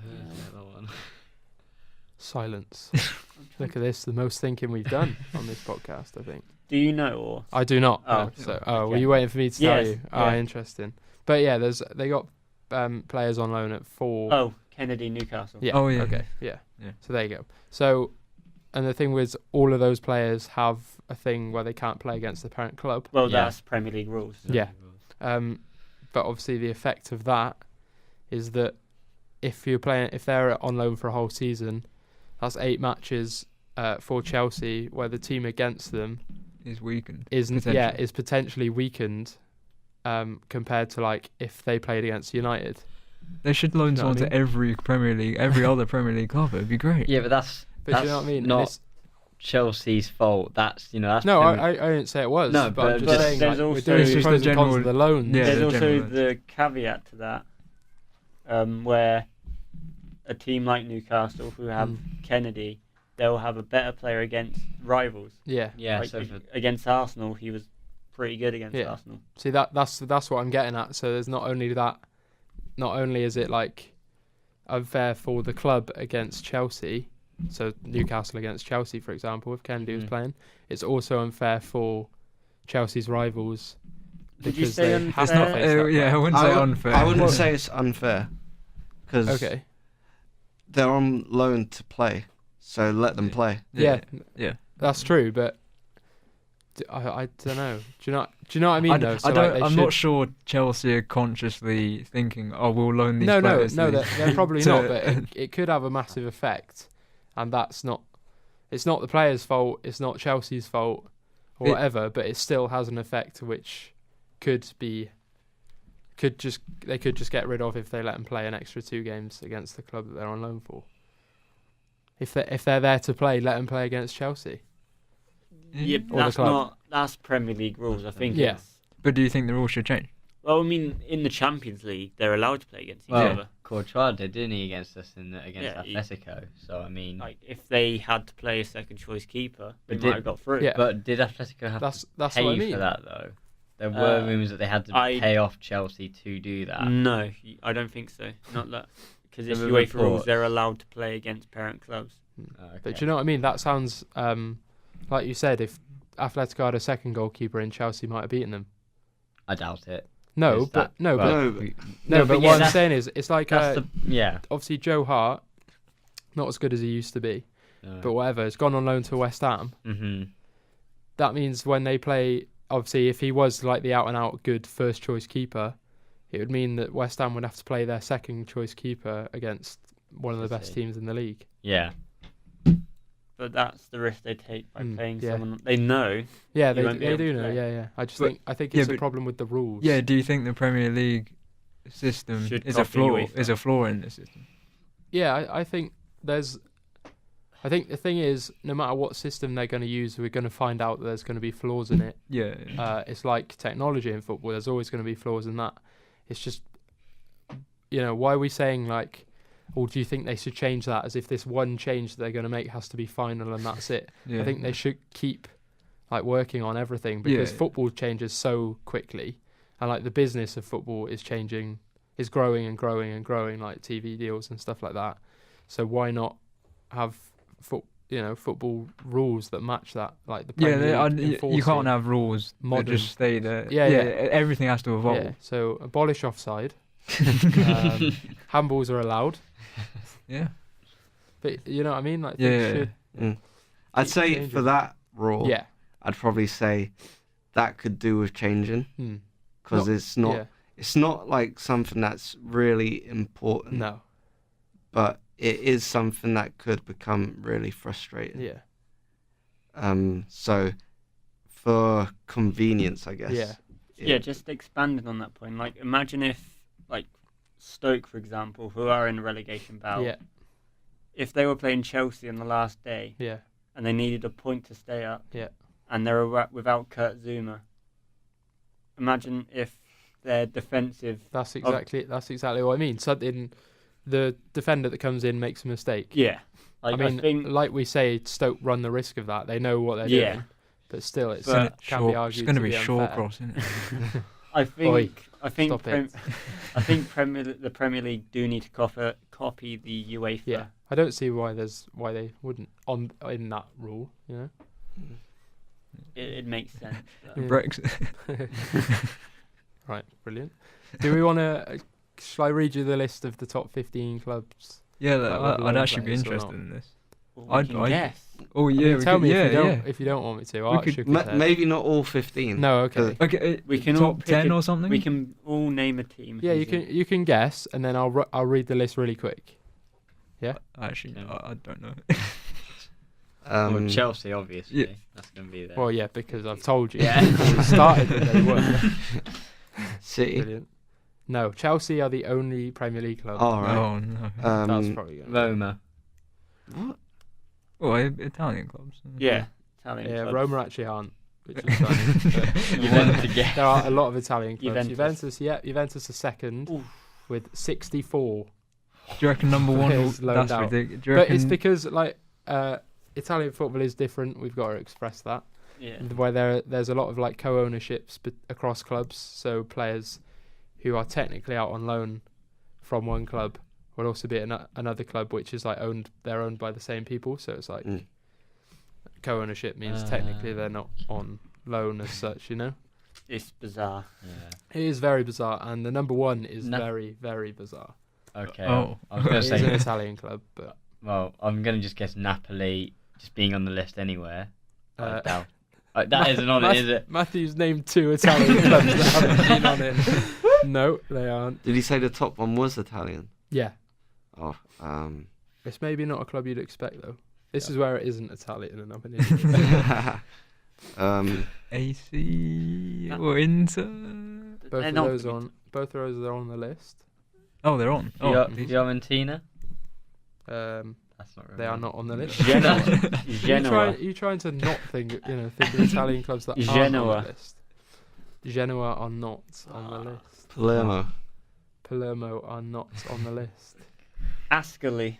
Speaker 4: Who's the other one?
Speaker 1: Silence. Look at this, the most thinking we've done on this podcast, I think.
Speaker 2: do you know or?
Speaker 1: I do not.
Speaker 2: Oh,
Speaker 1: no. So,
Speaker 2: okay.
Speaker 1: were you waiting for me to tell
Speaker 2: Yes,
Speaker 1: you?
Speaker 2: yeah.
Speaker 1: Interesting. But yeah, they got players on loan at 4.
Speaker 2: Oh, Kennedy, Newcastle.
Speaker 1: Yeah.
Speaker 3: Oh, yeah.
Speaker 1: Okay. Yeah.
Speaker 3: Yeah.
Speaker 1: So there you go. So, and the thing was, all of those players have a thing where they can't play against the parent club.
Speaker 2: Well,
Speaker 4: Yeah.
Speaker 2: that's Premier League rules.
Speaker 1: Yeah. But obviously, the effect of that is that if they're on loan for a whole season, that's 8 matches for Chelsea where the team against them
Speaker 3: Is weakened.
Speaker 1: is
Speaker 3: potentially.
Speaker 1: potentially weakened compared to like if they played against United.
Speaker 3: They should loan
Speaker 1: You know what
Speaker 3: someone
Speaker 1: I
Speaker 3: to every Premier League, every other Premier League club. It'd be great.
Speaker 4: Yeah, but that's
Speaker 1: But do you know what I mean? And
Speaker 4: not
Speaker 1: it's-
Speaker 4: Chelsea's fault. That's that's
Speaker 1: no,
Speaker 4: Premier-
Speaker 1: I didn't say it was.
Speaker 4: No,
Speaker 1: but I'm
Speaker 4: but
Speaker 1: just
Speaker 2: there's
Speaker 1: saying like, we're
Speaker 2: also-
Speaker 1: doing
Speaker 2: It's
Speaker 1: the
Speaker 3: just
Speaker 1: pros
Speaker 3: the
Speaker 1: and cons
Speaker 3: general-
Speaker 1: of the loans.
Speaker 3: Yeah,
Speaker 2: There's
Speaker 3: the
Speaker 2: also
Speaker 3: general-
Speaker 2: the caveat to that, where a team like Newcastle, who have Kennedy, they'll have a better player against rivals.
Speaker 1: Yeah.
Speaker 4: Yeah,
Speaker 2: Like,
Speaker 4: so for,
Speaker 2: against Arsenal, he was pretty good against
Speaker 1: Yeah.
Speaker 2: Arsenal.
Speaker 1: See that's what I'm getting at. So there's not only that, not only is it like unfair for the club against Chelsea, so Newcastle against Chelsea, for example, if Kennedy was playing, it's also unfair for Chelsea's rivals.
Speaker 2: Did you
Speaker 1: because
Speaker 2: say
Speaker 1: they
Speaker 2: unfair?
Speaker 1: have to face that
Speaker 3: Yeah, I
Speaker 1: plan.
Speaker 3: wouldn't say unfair.
Speaker 5: I wouldn't say it's unfair because
Speaker 1: Okay.
Speaker 5: they're on loan to play, so let them play.
Speaker 1: Yeah,
Speaker 3: yeah.
Speaker 1: that's true, but I don't know. Do you know what I mean? though? So,
Speaker 3: I'm not sure Chelsea are consciously thinking, "Oh, we'll loan these players."
Speaker 1: No, they're probably not. But it could have a massive effect, and that's not. It's not the players' fault. It's not Chelsea's fault, or whatever. But it still has an effect, which they could just get rid of if they let them play an extra 2 games against the club that they're on loan for. If they're there to play, let them play against Chelsea.
Speaker 2: Yeah, that's Premier League rules. I think.
Speaker 1: Yeah.
Speaker 3: But do you think the rules should change?
Speaker 2: Well, I mean, in the Champions League, they're allowed to play against each other.
Speaker 4: Courtois did, didn't he, against us against Atletico? So I mean,
Speaker 2: like if they had to play a second choice keeper, they
Speaker 4: But
Speaker 2: might have got through.
Speaker 1: Yeah.
Speaker 4: but did Atletico have to
Speaker 1: That's
Speaker 4: pay
Speaker 1: what I mean.
Speaker 4: for that though? There were rumours that they had to pay off Chelsea to do that.
Speaker 2: No, I don't think so. Not that, because it's
Speaker 4: There were
Speaker 2: UEFA rules.
Speaker 4: reports.
Speaker 2: They're allowed to play against parent clubs.
Speaker 4: Okay.
Speaker 1: But do you know what I mean? That sounds like you said. If Atletico had a second goalkeeper in, Chelsea might have beaten them.
Speaker 4: I doubt it.
Speaker 1: No,
Speaker 4: Is
Speaker 1: but
Speaker 4: that-
Speaker 1: no,
Speaker 4: well,
Speaker 1: but
Speaker 4: we-
Speaker 1: no, but
Speaker 4: yeah,
Speaker 1: what I'm
Speaker 4: that's-
Speaker 1: saying is, it's like
Speaker 4: That's
Speaker 1: obviously Joe Hart, not as good as he used to be, but whatever. Has gone on loan to West Ham.
Speaker 4: Mm-hmm.
Speaker 1: That means when they play, obviously, if he was like the out and out good first choice keeper, it would mean that West Ham would have to play their second choice keeper against one of the best teams in the league.
Speaker 4: Yeah.
Speaker 2: But that's the risk they take by playing
Speaker 1: yeah.
Speaker 2: someone they know.
Speaker 1: Yeah,
Speaker 2: You
Speaker 1: they
Speaker 2: won't be able
Speaker 1: do
Speaker 2: to
Speaker 1: know.
Speaker 2: play.
Speaker 1: Yeah. I think
Speaker 3: yeah,
Speaker 1: it's a
Speaker 3: but-
Speaker 1: problem with the rules.
Speaker 3: Yeah. Do you think the Premier League system
Speaker 2: Should
Speaker 3: is a
Speaker 2: copy
Speaker 3: flaw?
Speaker 2: UEFA.
Speaker 3: Is a flaw in the system?
Speaker 1: Yeah, I think there's. I think the thing is, no matter what system they're going to use, we're going to find out that there's going to be flaws in it.
Speaker 3: Yeah.
Speaker 1: It's like technology in football. There's always going to be flaws in that. It's just, why are we saying like, or do you think they should change that as if this one change that they're going to make has to be final and that's it?
Speaker 3: Yeah.
Speaker 1: I think they should keep like working on everything because
Speaker 3: Yeah.
Speaker 1: football changes so quickly, and like the business of football is changing, is growing and growing and growing, like TV deals and stuff like that. So why not have football rules that match that, like the Premier League
Speaker 3: you
Speaker 1: enforcing
Speaker 3: can't have rules that
Speaker 1: modern-
Speaker 3: just stay there.
Speaker 1: Yeah.
Speaker 3: Everything has to evolve.
Speaker 1: Yeah, so abolish offside. Handballs are allowed,
Speaker 3: Yeah.
Speaker 1: but you know what I mean. Like,
Speaker 3: Yeah.
Speaker 5: I'd
Speaker 1: Keep
Speaker 5: say
Speaker 1: changing.
Speaker 5: for that rule,
Speaker 1: yeah.
Speaker 5: I'd probably say that could do with changing
Speaker 1: Hmm.
Speaker 5: because
Speaker 1: Not-
Speaker 5: it's not
Speaker 1: Yeah.
Speaker 5: it's not like something that's really important,
Speaker 1: No.
Speaker 5: but it is something that could become really frustrating.
Speaker 1: Yeah.
Speaker 5: So for convenience, I guess.
Speaker 1: Yeah.
Speaker 2: Yeah, just expanding on that point. Like, imagine if, like, Stoke, for example, who are in a relegation battle,
Speaker 1: Yeah.
Speaker 2: if they were playing Chelsea on the last day
Speaker 1: Yeah.
Speaker 2: and they needed a point to stay up,
Speaker 1: Yeah.
Speaker 2: and they were without Kurt Zuma. Imagine if their defensive.
Speaker 1: That's exactly what I mean. Something, the defender that comes in makes a mistake.
Speaker 2: Yeah, like,
Speaker 1: I mean,
Speaker 2: think,
Speaker 1: like we say, Stoke run the risk of that. They know what they're
Speaker 2: Yeah.
Speaker 1: doing, but still, it's
Speaker 2: But-
Speaker 1: can be argued.
Speaker 3: It's going to be
Speaker 1: unfair.
Speaker 3: Shawcross, isn't it?
Speaker 2: I think
Speaker 1: Stop it.
Speaker 2: I think the Premier League do need to copy the UEFA.
Speaker 1: Yeah, I don't see why they wouldn't in that rule.
Speaker 2: It makes sense.
Speaker 1: Yeah.
Speaker 3: Brexit.
Speaker 1: Right, brilliant. Do we want to? Shall I read you the list of the top 15 clubs?
Speaker 3: Yeah,
Speaker 1: Like,
Speaker 3: I'd
Speaker 1: loan
Speaker 3: actually be
Speaker 1: players or
Speaker 3: interested
Speaker 1: not?
Speaker 3: in this.
Speaker 2: Well,
Speaker 3: I'd-
Speaker 2: we can
Speaker 3: I'd-
Speaker 2: guess.
Speaker 3: Oh
Speaker 1: I
Speaker 3: yeah,
Speaker 1: mean,
Speaker 3: we
Speaker 1: tell
Speaker 3: could,
Speaker 1: me
Speaker 3: yeah,
Speaker 1: if you don't want me to. I'll
Speaker 3: We could-
Speaker 1: shook his head.
Speaker 5: Maybe not all 15.
Speaker 1: No, okay.
Speaker 3: Okay,
Speaker 2: We can all
Speaker 3: top
Speaker 2: pick
Speaker 3: 10
Speaker 2: a-
Speaker 3: or something.
Speaker 2: We can all name a team.
Speaker 1: Yeah,
Speaker 2: who's in.
Speaker 1: you can guess, and then I'll read the list really quick.
Speaker 3: Actually,
Speaker 4: Yeah.
Speaker 3: I don't know.
Speaker 4: Well, Chelsea, obviously.
Speaker 3: yeah.
Speaker 4: That's going to be there.
Speaker 1: Well, yeah, because I've told you.
Speaker 4: Yeah.
Speaker 1: We started that they were.
Speaker 5: City.
Speaker 1: Brilliant. No, Chelsea are the only Premier League club.
Speaker 5: All right.
Speaker 3: Oh no.
Speaker 1: That's probably going.
Speaker 4: Roma.
Speaker 5: What?
Speaker 3: Oh, Italian clubs.
Speaker 2: Yeah, Italian
Speaker 1: Yeah,
Speaker 2: clubs.
Speaker 1: Roma actually aren't. Which is funny.
Speaker 4: You wanted to guess.
Speaker 1: There are a lot of Italian clubs.
Speaker 2: Juventus.
Speaker 1: Juventus are second
Speaker 2: Oof.
Speaker 1: with 64.
Speaker 3: Do you reckon number one?
Speaker 1: It's loaned
Speaker 3: That's
Speaker 1: out.
Speaker 3: ridiculous. Do you
Speaker 1: But it's
Speaker 3: reckon?
Speaker 1: because like Italian football is different. We've got to express that.
Speaker 2: Yeah.
Speaker 1: Where there's a lot of like co-ownerships across clubs, so players who are technically out on loan from one club will also be at another club which is like they're owned by the same people, so it's like co-ownership means technically they're not on loan as such,
Speaker 2: It's bizarre.
Speaker 4: Yeah.
Speaker 1: It is very bizarre, and the number one is
Speaker 4: No-
Speaker 1: very, very bizarre.
Speaker 4: Okay.
Speaker 3: Oh.
Speaker 4: I was going
Speaker 1: It
Speaker 4: to
Speaker 1: is an
Speaker 4: say.
Speaker 1: Italian club, but
Speaker 4: Well, I'm going to just guess Napoli just being on the list anywhere. I
Speaker 1: Uh,
Speaker 4: doubt. That isn't on it, is it?
Speaker 1: Matthew's named 2 Italian clubs that haven't been on it. No, they aren't.
Speaker 5: Did he say the top one was Italian?
Speaker 1: Yeah,
Speaker 5: Oh,
Speaker 1: it's maybe not a club you'd expect though. This is where it isn't Italian, and I'm an idiot.
Speaker 3: AC or Inter?
Speaker 1: Both
Speaker 2: They're
Speaker 1: of
Speaker 2: not
Speaker 1: those
Speaker 2: good.
Speaker 1: both of those are on the list.
Speaker 3: Oh, they're on. Oh, these-
Speaker 4: Fiorentina? That's not.
Speaker 1: They are not on the list.
Speaker 2: Genoa.
Speaker 1: You trying to not think of Italian clubs that aren't on
Speaker 2: Genoa.
Speaker 1: the list. Genoa are not on the list.
Speaker 5: Palermo.
Speaker 1: Palermo are not on the list.
Speaker 2: Ascoli.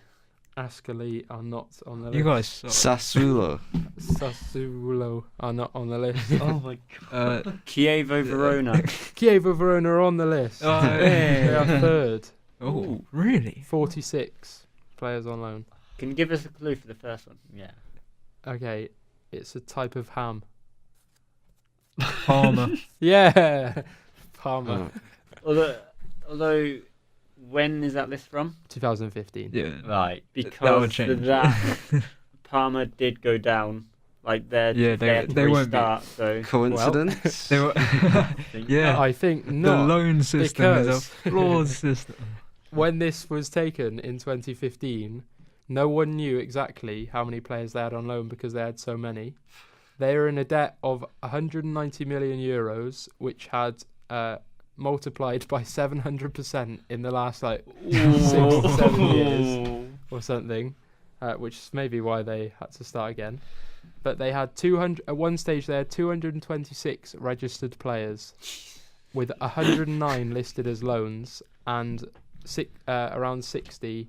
Speaker 1: Ascoli are not on the
Speaker 3: You
Speaker 1: list.
Speaker 3: guys suck.
Speaker 5: Sassuolo.
Speaker 1: Sassuolo are not on the list.
Speaker 4: Oh my god.
Speaker 2: Chievo Verona.
Speaker 1: Chievo Verona are on the list.
Speaker 3: Oh,
Speaker 1: They are third.
Speaker 3: Oh, really?
Speaker 1: 46 players on loan.
Speaker 2: Can you give us a clue for the first one?
Speaker 4: Yeah.
Speaker 1: Okay, it's a type of ham.
Speaker 3: Parma.
Speaker 1: Yeah, Parma.
Speaker 5: Oh.
Speaker 2: Although, when is that list from?
Speaker 1: 2015.
Speaker 3: Yeah.
Speaker 4: Right.
Speaker 3: would
Speaker 2: Because
Speaker 3: change.
Speaker 2: that Parma did go down. Like
Speaker 3: Yeah,
Speaker 2: they had to
Speaker 3: they won't be.
Speaker 2: restart. So
Speaker 5: Coincidence?
Speaker 3: They were. Yeah.
Speaker 1: I think
Speaker 3: The
Speaker 1: not.
Speaker 3: loan system is a
Speaker 1: because-
Speaker 3: flawed system.
Speaker 1: When this was taken in 2015, no one knew exactly how many players they had on loan because they had so many. They are in a debt of 190 million euros, which had multiplied by 700% in the last 6 to 7 years or something, which is maybe why they had to start again. But they had 200 at one stage. They had 226 registered players, with 109 listed as loans and around 60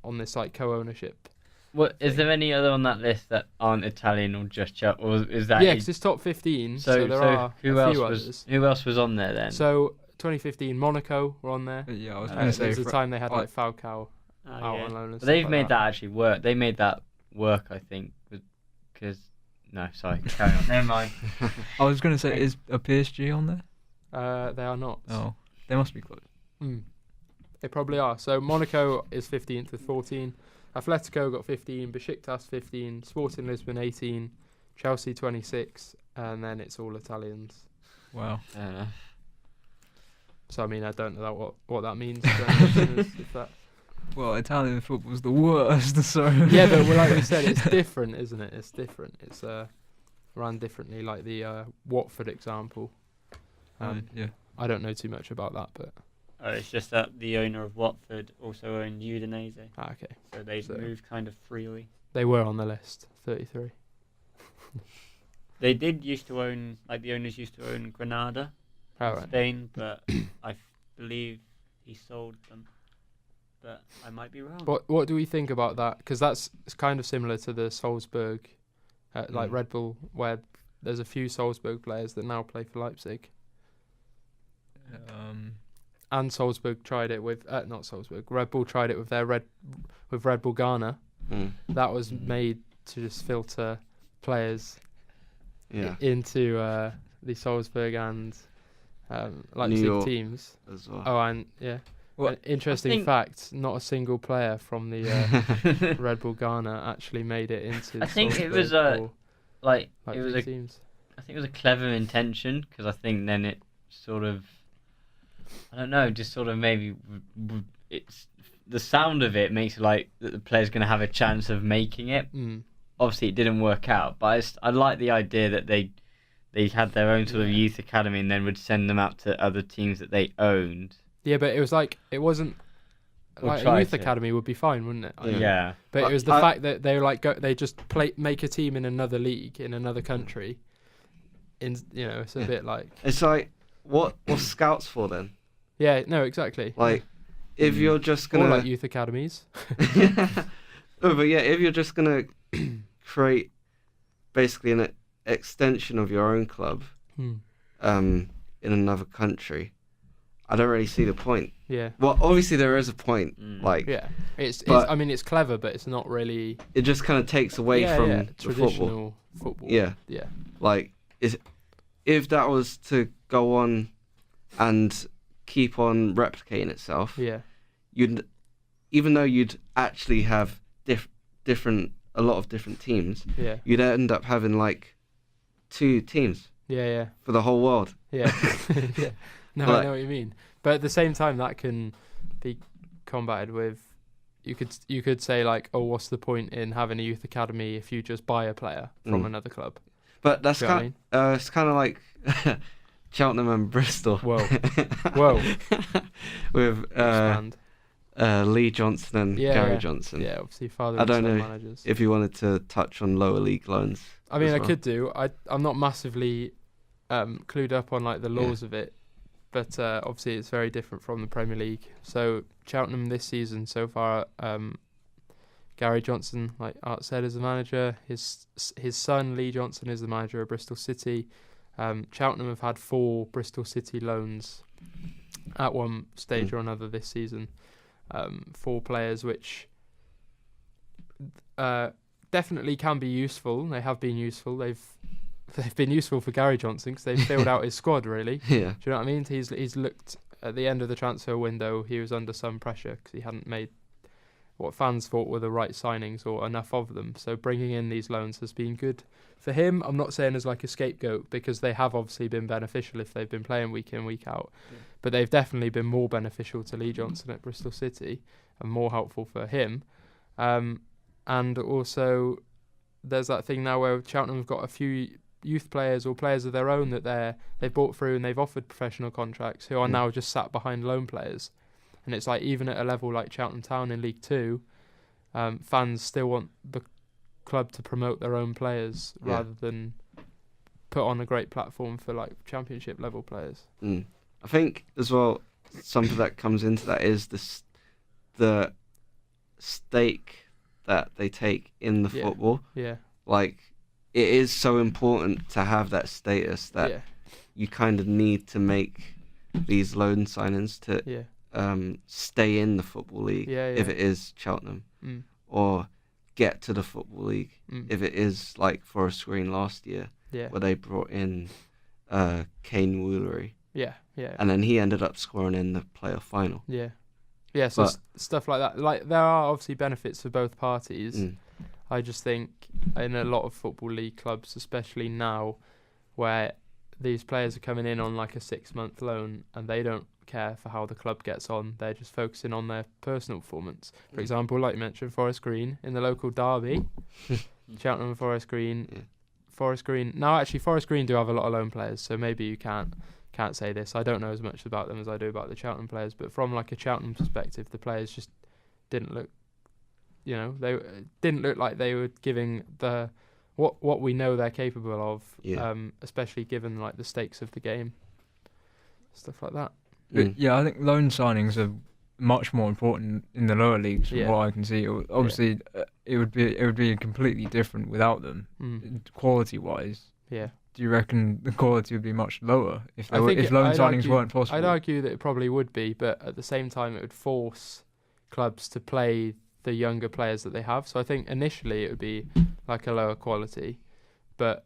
Speaker 1: on this co-ownership.
Speaker 4: What is there any other on that list that aren't Italian or just Chelsea? Or is that?
Speaker 1: Yeah, 'cause it's top 15, so there are
Speaker 4: who
Speaker 1: a
Speaker 4: else
Speaker 1: few
Speaker 4: was
Speaker 1: others.
Speaker 4: who else was on there then?
Speaker 1: So 2015, Monaco were on there.
Speaker 3: Yeah, I was
Speaker 2: Uh,
Speaker 3: going to say.
Speaker 1: There's a time they had Falcao
Speaker 2: Oh,
Speaker 1: out
Speaker 2: yeah.
Speaker 1: on loan. and
Speaker 4: But
Speaker 1: stuff
Speaker 4: they've
Speaker 1: like
Speaker 4: made that actually work. They made that work, I think, because no, sorry, carry on. Never mind.
Speaker 3: I was going to say, is a PSG on there?
Speaker 1: They are not.
Speaker 3: Oh, they must be close.
Speaker 1: They probably are. So Monaco is 15th with 14. Atletico got 15. Besiktas 15. Sporting Lisbon 18. Chelsea 26. And then it's all Italians.
Speaker 3: Wow.
Speaker 1: So I mean, I don't know what that means. To any listeners, if that...
Speaker 3: Well, Italian football's the worst, so.
Speaker 1: Yeah, but like we said, it's different, isn't it? It's different. It's run differently, like the Watford example.
Speaker 3: Yeah.
Speaker 1: I don't know too much about that, but
Speaker 2: Oh, it's just that the owner of Watford also owned Udinese,
Speaker 1: okay.
Speaker 2: so they
Speaker 1: So-
Speaker 2: moved kind of freely.
Speaker 1: They were on the list, 33.
Speaker 2: They did used to own, like the owners used to own Granada
Speaker 1: All
Speaker 2: in
Speaker 1: right.
Speaker 2: Spain, but I believe he sold them. But I might be wrong.
Speaker 1: What do we think about that? Because it's kind of similar to the Salzburg, like
Speaker 5: Mm.
Speaker 1: Red Bull, where there's a few Salzburg players that now play for Leipzig. And Salzburg tried it with not Salzburg. Red Bull tried it with Red Bull Ghana.
Speaker 5: Mm.
Speaker 1: That was made to just filter players
Speaker 5: Yeah,
Speaker 1: into the Salzburg and
Speaker 5: New
Speaker 1: Leipzig
Speaker 5: York.
Speaker 1: teams.
Speaker 5: as well.
Speaker 1: Oh, and yeah.
Speaker 3: Well,
Speaker 1: An interesting
Speaker 4: think-
Speaker 1: fact: not a single player from the Red Bull Ghana actually made it into.
Speaker 4: I think it
Speaker 1: Salzburg
Speaker 4: was
Speaker 1: or
Speaker 4: like it
Speaker 1: Leipzig
Speaker 4: was a
Speaker 1: teams.
Speaker 4: I think it was a clever intention because I think then it sort of, I don't know, just sort of maybe it's the sound of it makes it like that the player's going to have a chance of making it.
Speaker 1: Mm.
Speaker 4: Obviously, it didn't work out, but I like the idea that they had their own sort of youth academy and then would send them out to other teams that they owned.
Speaker 1: Yeah, but it was like it wasn't
Speaker 4: Or
Speaker 1: like a
Speaker 4: try
Speaker 1: youth
Speaker 4: to.
Speaker 1: academy would be fine, wouldn't it? I
Speaker 5: Yeah.
Speaker 1: mean, But it was the
Speaker 5: I-
Speaker 1: fact that they were like they just make a team in another league in another country. It's a
Speaker 5: Yeah.
Speaker 1: bit like
Speaker 5: It's like what's scouts for then?
Speaker 1: yeah, no, exactly.
Speaker 5: Like if you're just
Speaker 1: Or
Speaker 5: gonna
Speaker 1: like youth academies.
Speaker 5: No, but yeah, if you're just gonna create basically an extension of your own club in another country, I don't really see the point.
Speaker 1: Yeah,
Speaker 5: Well, obviously there is a point.
Speaker 4: Mm.
Speaker 5: Like
Speaker 1: yeah. It's
Speaker 5: But-
Speaker 1: I mean it's clever, but it's not really
Speaker 5: it just kind of takes away from the football.
Speaker 1: traditional football.
Speaker 5: Yeah,
Speaker 1: Yeah.
Speaker 5: like if that was to go on and keep on replicating itself,
Speaker 1: Yeah.
Speaker 5: even though you'd actually have a lot of different teams, you'd end up having like 2 teams.
Speaker 1: Yeah.
Speaker 5: For the whole world.
Speaker 1: Yeah. Yeah. No, I know what you mean. But at the same time, that can be combated with. You could say like, oh, what's the point in having a youth academy if you just buy a player from another club?
Speaker 5: But that's it's kind of like Cheltenham and Bristol.
Speaker 1: Whoa.
Speaker 5: With Lee Johnson and Gary Johnson.
Speaker 1: Yeah, obviously father.
Speaker 5: I don't know
Speaker 1: managers.
Speaker 5: if you wanted to touch on lower league loans.
Speaker 1: I mean, I could do. I'm not massively clued up on like the laws of it, but obviously it's very different from the Premier League. So Cheltenham this season so far, Gary Johnson, like Art said, is the manager. His son Lee Johnson is the manager of Bristol City. Cheltenham have had 4 Bristol City loans at one stage or another this season. 4 players which definitely can be useful. They have been useful. They've been useful for Gary Johnson because they've filled out his squad really.
Speaker 5: Yeah.
Speaker 1: Do you know what I mean? He's looked at the end of the transfer window. He was under some pressure because he hadn't made what fans thought were the right signings or enough of them. So bringing in these loans has been good for him. I'm not saying as like a scapegoat because they have obviously been beneficial if they've been playing week in, week out. Yeah. But they've definitely been more beneficial to Lee Johnson at Bristol City and more helpful for him. And also there's that thing now where Cheltenham have got a few youth players or players of their own that they've brought through and they've offered professional contracts who are now just sat behind loan players. And it's like even at a level like Cheltenham Town in League 2, fans still want the club to promote their own players rather than put on a great platform for like championship level players.
Speaker 5: I think as well something that comes into that is the stake that they take in the football. Yeah. Like it is so important to have that status that you kind of need to make these loan signings to stay in the Football League if it is Cheltenham, or get to the Football League if it is like Forest Green last year, where they brought in Kane Woolery. And then he ended up scoring in the playoff final.
Speaker 1: So stuff like that. Like there are obviously benefits for both parties. I just think in a lot of Football League clubs, especially now, where these players are coming in on like a 6-month loan and they don't care for how the club gets on. They're just focusing on their personal performance. For example, like you mentioned, Forest Green in the local derby, Cheltenham and Forest Green. Forest Green. Now, actually, Forest Green do have a lot of loan players, so maybe you can't say this. I don't know as much about them as I do about the Cheltenham players, but from like a Cheltenham perspective, the players just didn't look. They didn't look like they were giving the what we know they're capable of, especially given like the stakes of the game, stuff like that.
Speaker 3: I think loan signings are much more important in the lower leagues from what I can see. Obviously, it would be completely different without them, quality wise. Yeah. Do you reckon the quality would be much lower if loan signings weren't possible?
Speaker 1: I'd argue that it probably would be, but at the same time, it would force clubs to play the younger players that they have. So I think initially it would be like a lower quality, but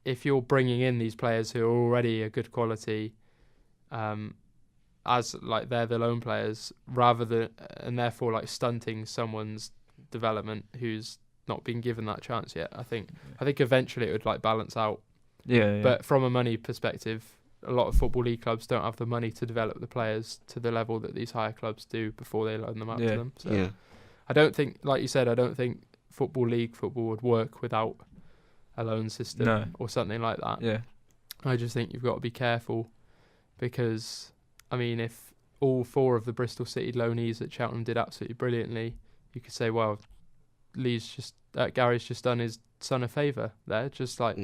Speaker 1: if you're bringing in these players who are already a good quality, as like they're the loan players, rather than and therefore like stunting someone's development who's not been given that chance yet, I think eventually it would like balance out. But from a money perspective, a lot of Football League clubs don't have the money to develop the players to the level that these higher clubs do before they loan them out to them. So I don't think, like you said, Football League football would work without a loan system or something like that. I just think you've got to be careful because, I mean, if all 4 of the Bristol City loanees at Cheltenham did absolutely brilliantly, you could say, well, Gary's just done his son a favour there. Just like,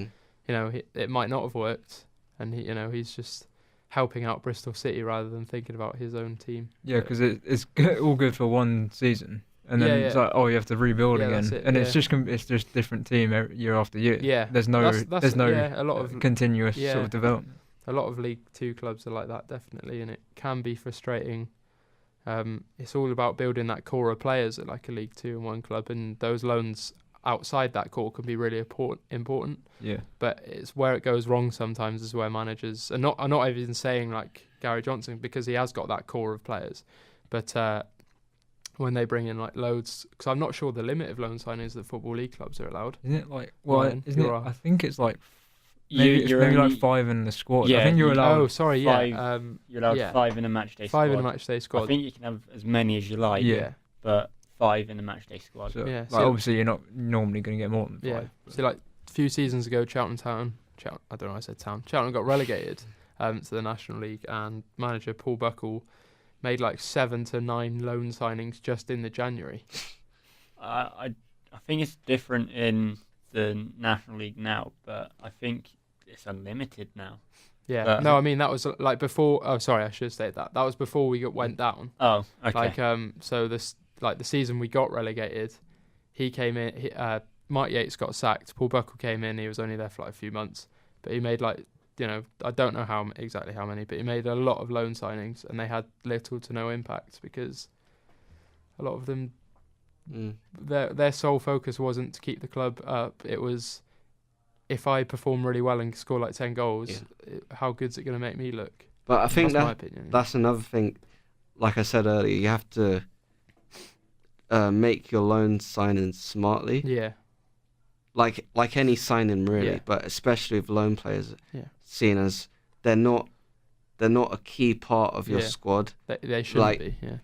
Speaker 1: it might not have worked, and he's just helping out Bristol City rather than thinking about his own team.
Speaker 3: Yeah, because it's all good for one season. And then it's like, you have to rebuild again, and it's just different team year after year. Yeah, there's no a lot of continuous sort of development.
Speaker 1: A lot of League 2 clubs are like that, definitely, and it can be frustrating. It's all about building that core of players at like a League 2 and 1 club, and those loans outside that core can be really important. Yeah, but it's where it goes wrong sometimes is where managers are not even saying like Gary Johnson, because he has got that core of players, but when they bring in like loads, because I'm not sure the limit of loan signings that football league clubs are allowed.
Speaker 3: Isn't it like? Well,
Speaker 1: Ryan,
Speaker 3: isn't it?
Speaker 1: you're
Speaker 3: I think it's like maybe
Speaker 2: You're
Speaker 3: maybe
Speaker 2: only,
Speaker 3: like 5 in the squad.
Speaker 2: Yeah,
Speaker 3: I think you're allowed.
Speaker 1: Oh, sorry,
Speaker 2: five-
Speaker 1: yeah.
Speaker 2: you're allowed
Speaker 1: yeah.
Speaker 2: 5 in a match day
Speaker 1: 5
Speaker 2: squad.
Speaker 1: in a match day squad.
Speaker 2: I think you can have as many as you like,
Speaker 1: yeah.
Speaker 2: but 5 in a match day squad.
Speaker 3: So,
Speaker 1: Yeah,
Speaker 3: like,
Speaker 1: so-
Speaker 3: obviously you're not normally going to get more than 5.
Speaker 1: Yeah. So like a few seasons ago, Cheltenham got relegated to the National League, and manager Paul Buckle made like 7 to 9 loan signings just in the January.
Speaker 2: I think it's different in the National League now, but I think it's unlimited now.
Speaker 1: Yeah.
Speaker 2: But-
Speaker 1: No, I mean that was like before. Oh, sorry, I should have said that. That was before we went down.
Speaker 2: Oh, okay.
Speaker 1: Like so this like the season we got relegated, he came in. Mike Yates got sacked. Paul Buckle came in. He was only there for like a few months, but he made like, you know, I don't know exactly how many, but he made a lot of loan signings, and they had little to no impact because a lot of them, their sole focus wasn't to keep the club up. It was, if I perform really well and score like 10 goals, how good's it going to make me look?
Speaker 5: But I think
Speaker 1: that's my opinion.
Speaker 5: that's another thing. Like I said earlier, you have to make your loan signings smartly.
Speaker 1: Yeah.
Speaker 5: Like any signing really,
Speaker 1: Yeah.
Speaker 5: but especially with loan players,
Speaker 1: Yeah.
Speaker 5: seen as they're not a key part of your
Speaker 1: Yeah.
Speaker 5: squad.
Speaker 1: They shouldn't
Speaker 5: like-
Speaker 1: be. Yeah.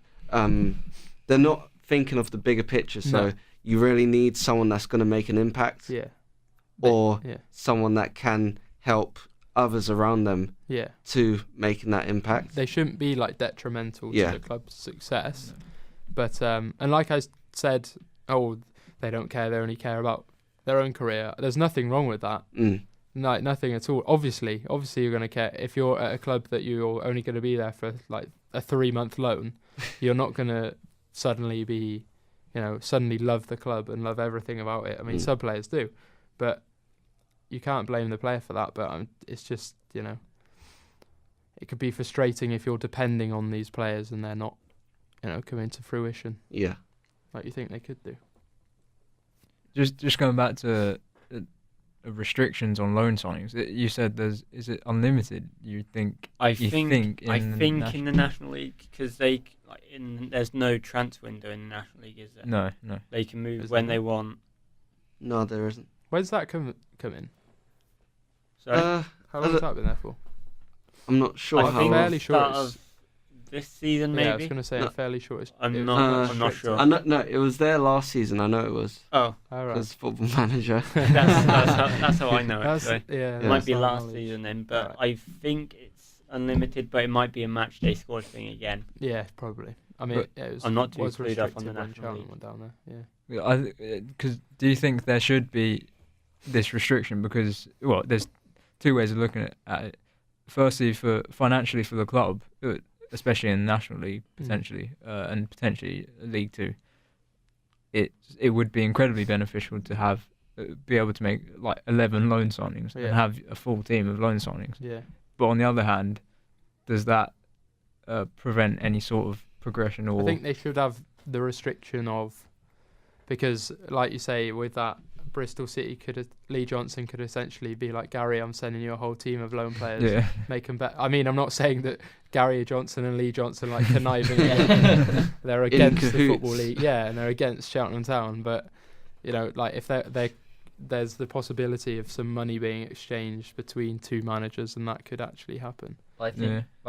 Speaker 5: They're not thinking of the bigger picture. So
Speaker 1: No.
Speaker 5: you really need someone that's going to make an impact,
Speaker 1: Yeah.
Speaker 5: or
Speaker 1: Yeah.
Speaker 5: someone that can help others around them
Speaker 1: Yeah.
Speaker 5: to making that impact.
Speaker 1: They shouldn't be like detrimental
Speaker 5: Yeah.
Speaker 1: to the club's success. But and like I said, they don't care. They only care about their own career. There's nothing wrong with that. Like nothing at all. Obviously you're going to care if you're at a club that you're only going to be there for like a 3-month loan. You're not going to suddenly be, suddenly love the club and love everything about it. I mean, some players do, but you can't blame the player for that. But it's just, it could be frustrating if you're depending on these players and they're not, coming to fruition
Speaker 5: Yeah.
Speaker 1: like you think they could do.
Speaker 3: Just going back to restrictions on loan signings. You said is it unlimited? You think?
Speaker 2: I think
Speaker 3: in
Speaker 2: in the National League, because there's no transfer window in the National League, is there?
Speaker 3: No.
Speaker 2: They can move
Speaker 1: Is
Speaker 2: when
Speaker 1: there
Speaker 2: they want.
Speaker 5: No, there isn't.
Speaker 1: When's that come in?
Speaker 2: So
Speaker 1: How long has that been there for?
Speaker 5: I'm not sure
Speaker 2: I
Speaker 5: how
Speaker 2: think
Speaker 5: long.
Speaker 1: fairly sure
Speaker 2: start
Speaker 1: it's-
Speaker 2: of this season,
Speaker 1: Yeah, I was
Speaker 2: maybe.
Speaker 1: going to say
Speaker 5: No.
Speaker 1: I'm fairly sure it's.
Speaker 2: I'm
Speaker 1: it was
Speaker 2: not- I'm not
Speaker 1: restricted.
Speaker 2: sure.
Speaker 5: No, it was there last season. I know it was
Speaker 2: Oh,
Speaker 1: All right.
Speaker 5: as football manager.
Speaker 2: that's how I know it.
Speaker 1: That's,
Speaker 2: Actually.
Speaker 1: yeah,
Speaker 2: It
Speaker 5: Yeah.
Speaker 2: might
Speaker 1: that's
Speaker 2: be
Speaker 1: our
Speaker 2: last
Speaker 1: knowledge.
Speaker 2: season then, but
Speaker 1: Right.
Speaker 2: I think it's unlimited. But it might be a match day squad thing again.
Speaker 1: Yeah, probably. I mean,
Speaker 3: But
Speaker 1: it was,
Speaker 2: I'm not too
Speaker 1: was
Speaker 2: clued up
Speaker 1: restricted
Speaker 2: on the
Speaker 1: when
Speaker 2: National
Speaker 1: Charlton
Speaker 2: League.
Speaker 1: went down there. Yeah.
Speaker 3: Because do you think there should be this restriction? Because there's two ways of looking at it. Firstly, financially for the club, especially in the National League potentially, and potentially League Two, it would be incredibly beneficial to have be able to make like 11 loan signings and have a full team of loan signings.
Speaker 1: Yeah.
Speaker 3: But on the other hand, does that prevent any sort of progression? Or
Speaker 1: I think they should have the restriction of, because like you say, with that, Bristol City Lee Johnson could essentially be like, Gary, I'm sending you a whole team of loan players.
Speaker 3: yeah,
Speaker 1: Make them bet. I mean, I'm not saying that Gary Johnson and Lee Johnson like conniving. They're against the
Speaker 5: cahoots.
Speaker 1: football league, and they're against Cheltenham Town. But like if there's the possibility of some money being exchanged between two managers, and that could actually happen.
Speaker 4: I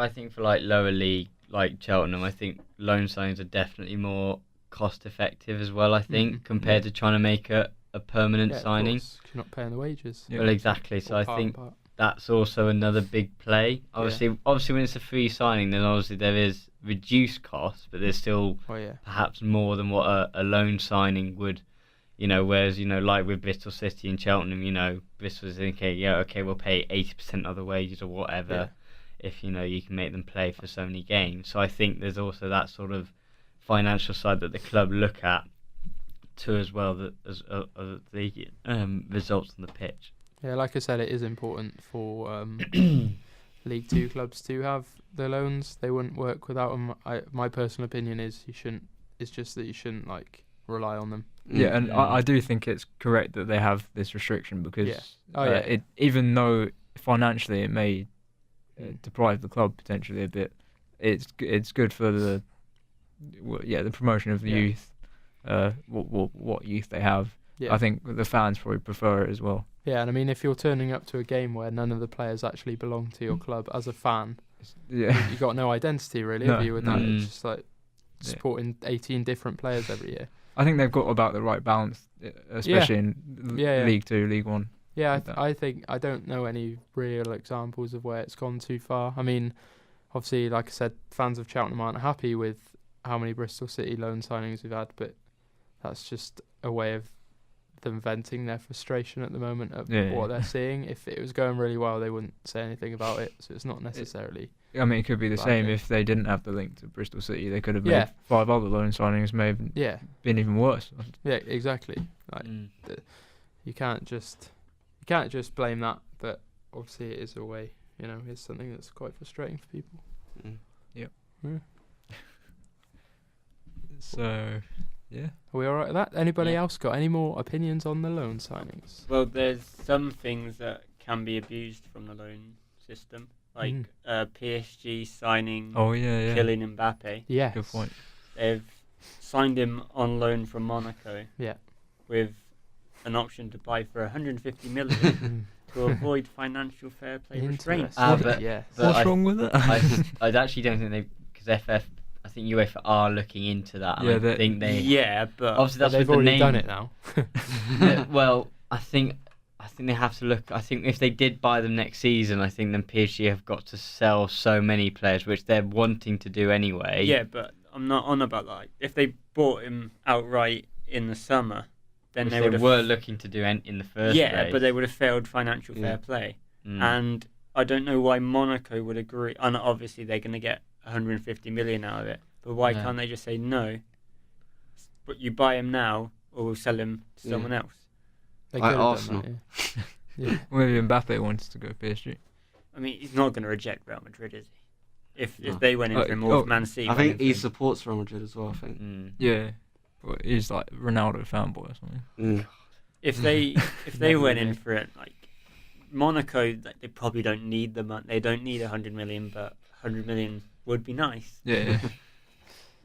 Speaker 4: think for like lower league, like Cheltenham, I think loan signings are definitely more cost effective as well. I think compared to trying to make a permanent signing.
Speaker 1: Of course, 'cause you're not paying the wages.
Speaker 3: Yeah.
Speaker 4: Well, exactly. So
Speaker 1: Or
Speaker 4: I
Speaker 1: part
Speaker 4: think
Speaker 1: and part.
Speaker 4: that's also another big play. Obviously, when it's a free signing, then obviously there is reduced costs, but there's still
Speaker 1: Oh yeah.
Speaker 4: perhaps more than what a loan signing would. Whereas like with Bristol City and Cheltenham, Bristol's thinking, we'll pay 80% of the wages or whatever if you can make them play for so many games. So I think there's also that sort of financial side that the club look at too, as well, that as the results on the pitch.
Speaker 1: Yeah, like I said, it is important for League Two clubs to have the loans. They wouldn't work without them. My personal opinion is you shouldn't like rely on them.
Speaker 3: Yeah, and I do think it's correct that they have this restriction because it, even though financially it may deprive the club potentially a bit, it's good for the the promotion of the youth, what youth they have.
Speaker 1: Yeah.
Speaker 3: I think the fans probably prefer it as well.
Speaker 1: Yeah, and I mean, if you're turning up to a game where none of the players actually belong to your club as a fan,
Speaker 3: Yeah,
Speaker 1: you got no identity really,
Speaker 3: No,
Speaker 1: have you? With
Speaker 3: no.
Speaker 1: that, it's just like supporting 18 different players every year.
Speaker 3: I think they've got about the right balance, especially in League 2, League 1.
Speaker 1: Yeah,
Speaker 3: Like that.
Speaker 1: I think I don't know any real examples of where it's gone too far. I mean, obviously, like I said, fans of Cheltenham aren't happy with how many Bristol City loan signings we've had, but that's just a way of them venting their frustration at the moment at what they're seeing. If it was going really well, they wouldn't say anything about it, so it's not necessarily...
Speaker 3: I mean, it could be the same if they didn't have the link to Bristol City. They could have made 5 other loan signings, may have been even worse.
Speaker 1: Yeah, exactly. Like you can't just blame that, but obviously it is a way. You know, it's something that's quite frustrating for people.
Speaker 3: Yep.
Speaker 1: Yeah.
Speaker 3: So, yeah.
Speaker 1: Are we all right with that? Anybody else got any more opinions on the loan signings?
Speaker 2: Well, there's some things that can be abused from the loan system, like PSG signing Kylian Mbappe.
Speaker 1: Yes.
Speaker 3: Good point.
Speaker 2: They've signed him on loan from Monaco.
Speaker 1: Yeah.
Speaker 2: With an option to buy for 150 million to avoid financial fair play restraints.
Speaker 3: What's wrong with it?
Speaker 4: I actually don't think they, because I think UEFA are looking into that. And I think they.
Speaker 2: Yeah, but
Speaker 4: obviously that's
Speaker 1: they've
Speaker 4: with the
Speaker 1: already
Speaker 4: name.
Speaker 1: done it now.
Speaker 4: Well, I think they have to look. I think if they did buy them next season, I think then PSG have got to sell so many players, which they're wanting to do anyway.
Speaker 2: Yeah, but I'm not on about that. If they bought him outright in the summer, then
Speaker 4: they were looking to do in the first place.
Speaker 2: Yeah, but they would have failed financial fair play. And I don't know why Monaco would agree. And obviously they're going to get 150 million out of it. But why can't they just say no? But you buy him now, or we'll sell him to someone else.
Speaker 1: They
Speaker 5: Like
Speaker 1: could have
Speaker 5: Arsenal.
Speaker 1: done that, yeah.
Speaker 3: Maybe Mbappe wants to go PSG.
Speaker 2: I mean, he's not going to reject Real Madrid, is he? If they went in for him, or if Man City.
Speaker 5: I think he supports Real Madrid as well. I think.
Speaker 3: Yeah, but he's like Ronaldo fanboy or something.
Speaker 2: If they went in for it, like Monaco, they probably don't need the money. They don't need 100 million, but 100 million would be nice.
Speaker 3: Yeah.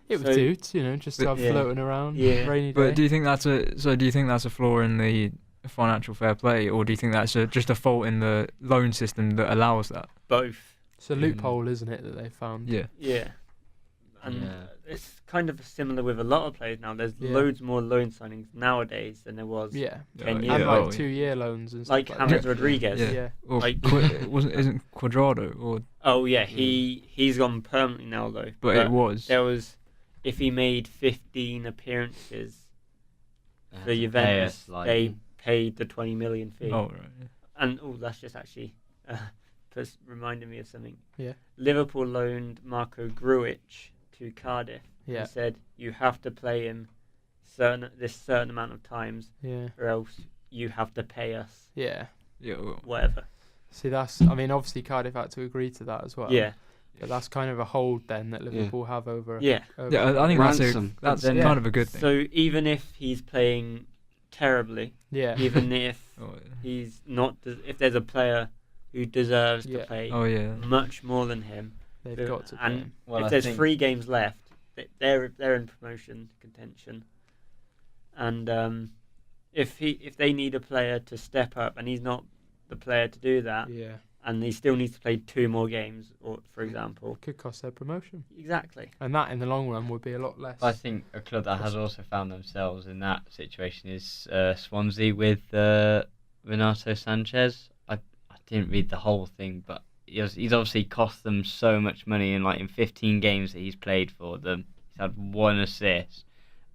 Speaker 1: It would do, just to have floating around rainy day.
Speaker 3: But do you think that's a flaw in the financial fair play, or do you think that's just a fault in the loan system that allows that?
Speaker 2: Both.
Speaker 1: It's a loophole, isn't it, that they found?
Speaker 3: Yeah.
Speaker 2: Yeah. And it's kind of similar with a lot of players now. There's loads more loan signings nowadays than there was 10 years
Speaker 1: and
Speaker 2: ago.
Speaker 1: like 2-year loans and stuff
Speaker 2: like
Speaker 1: like
Speaker 2: James
Speaker 1: that.
Speaker 2: Rodriguez.
Speaker 1: Yeah.
Speaker 3: Or
Speaker 2: Like,
Speaker 3: isn't Quadrado or?
Speaker 2: Oh yeah, he's gone permanently now though.
Speaker 3: But it was.
Speaker 2: There was, if he made 15 appearances for Juventus, they paid the 20 million fee.
Speaker 3: Oh right.
Speaker 2: And that's just actually reminded me of something.
Speaker 1: Yeah.
Speaker 2: Liverpool loaned Marco Grujic to Cardiff.
Speaker 1: Yeah.
Speaker 2: He said you have to play him this certain amount of times, or else you have to pay us.
Speaker 1: Yeah.
Speaker 3: Yeah. Well,
Speaker 2: whatever.
Speaker 1: See, obviously Cardiff had to agree to that as well.
Speaker 2: Yeah.
Speaker 1: But that's kind of a hold then that Liverpool have over.
Speaker 2: Yeah.
Speaker 3: Yeah, I think that's kind of a good thing.
Speaker 2: So even if he's playing terribly, even if he's not, if there's a player who deserves to play much more than him,
Speaker 1: they've got to pay him.
Speaker 2: If there's 3 games left, they're in promotion contention, and if they need a player to step up and he's not the player to do that, and he still needs to play 2 more games, or for example,
Speaker 1: could cost their promotion.
Speaker 2: Exactly.
Speaker 1: And that in the long run would be a lot less.
Speaker 4: I think a club that has also found themselves in that situation is Swansea with Renato Sanchez. I didn't read the whole thing, but he's obviously cost them so much money in 15 games that he's played for them. He's had 1 assist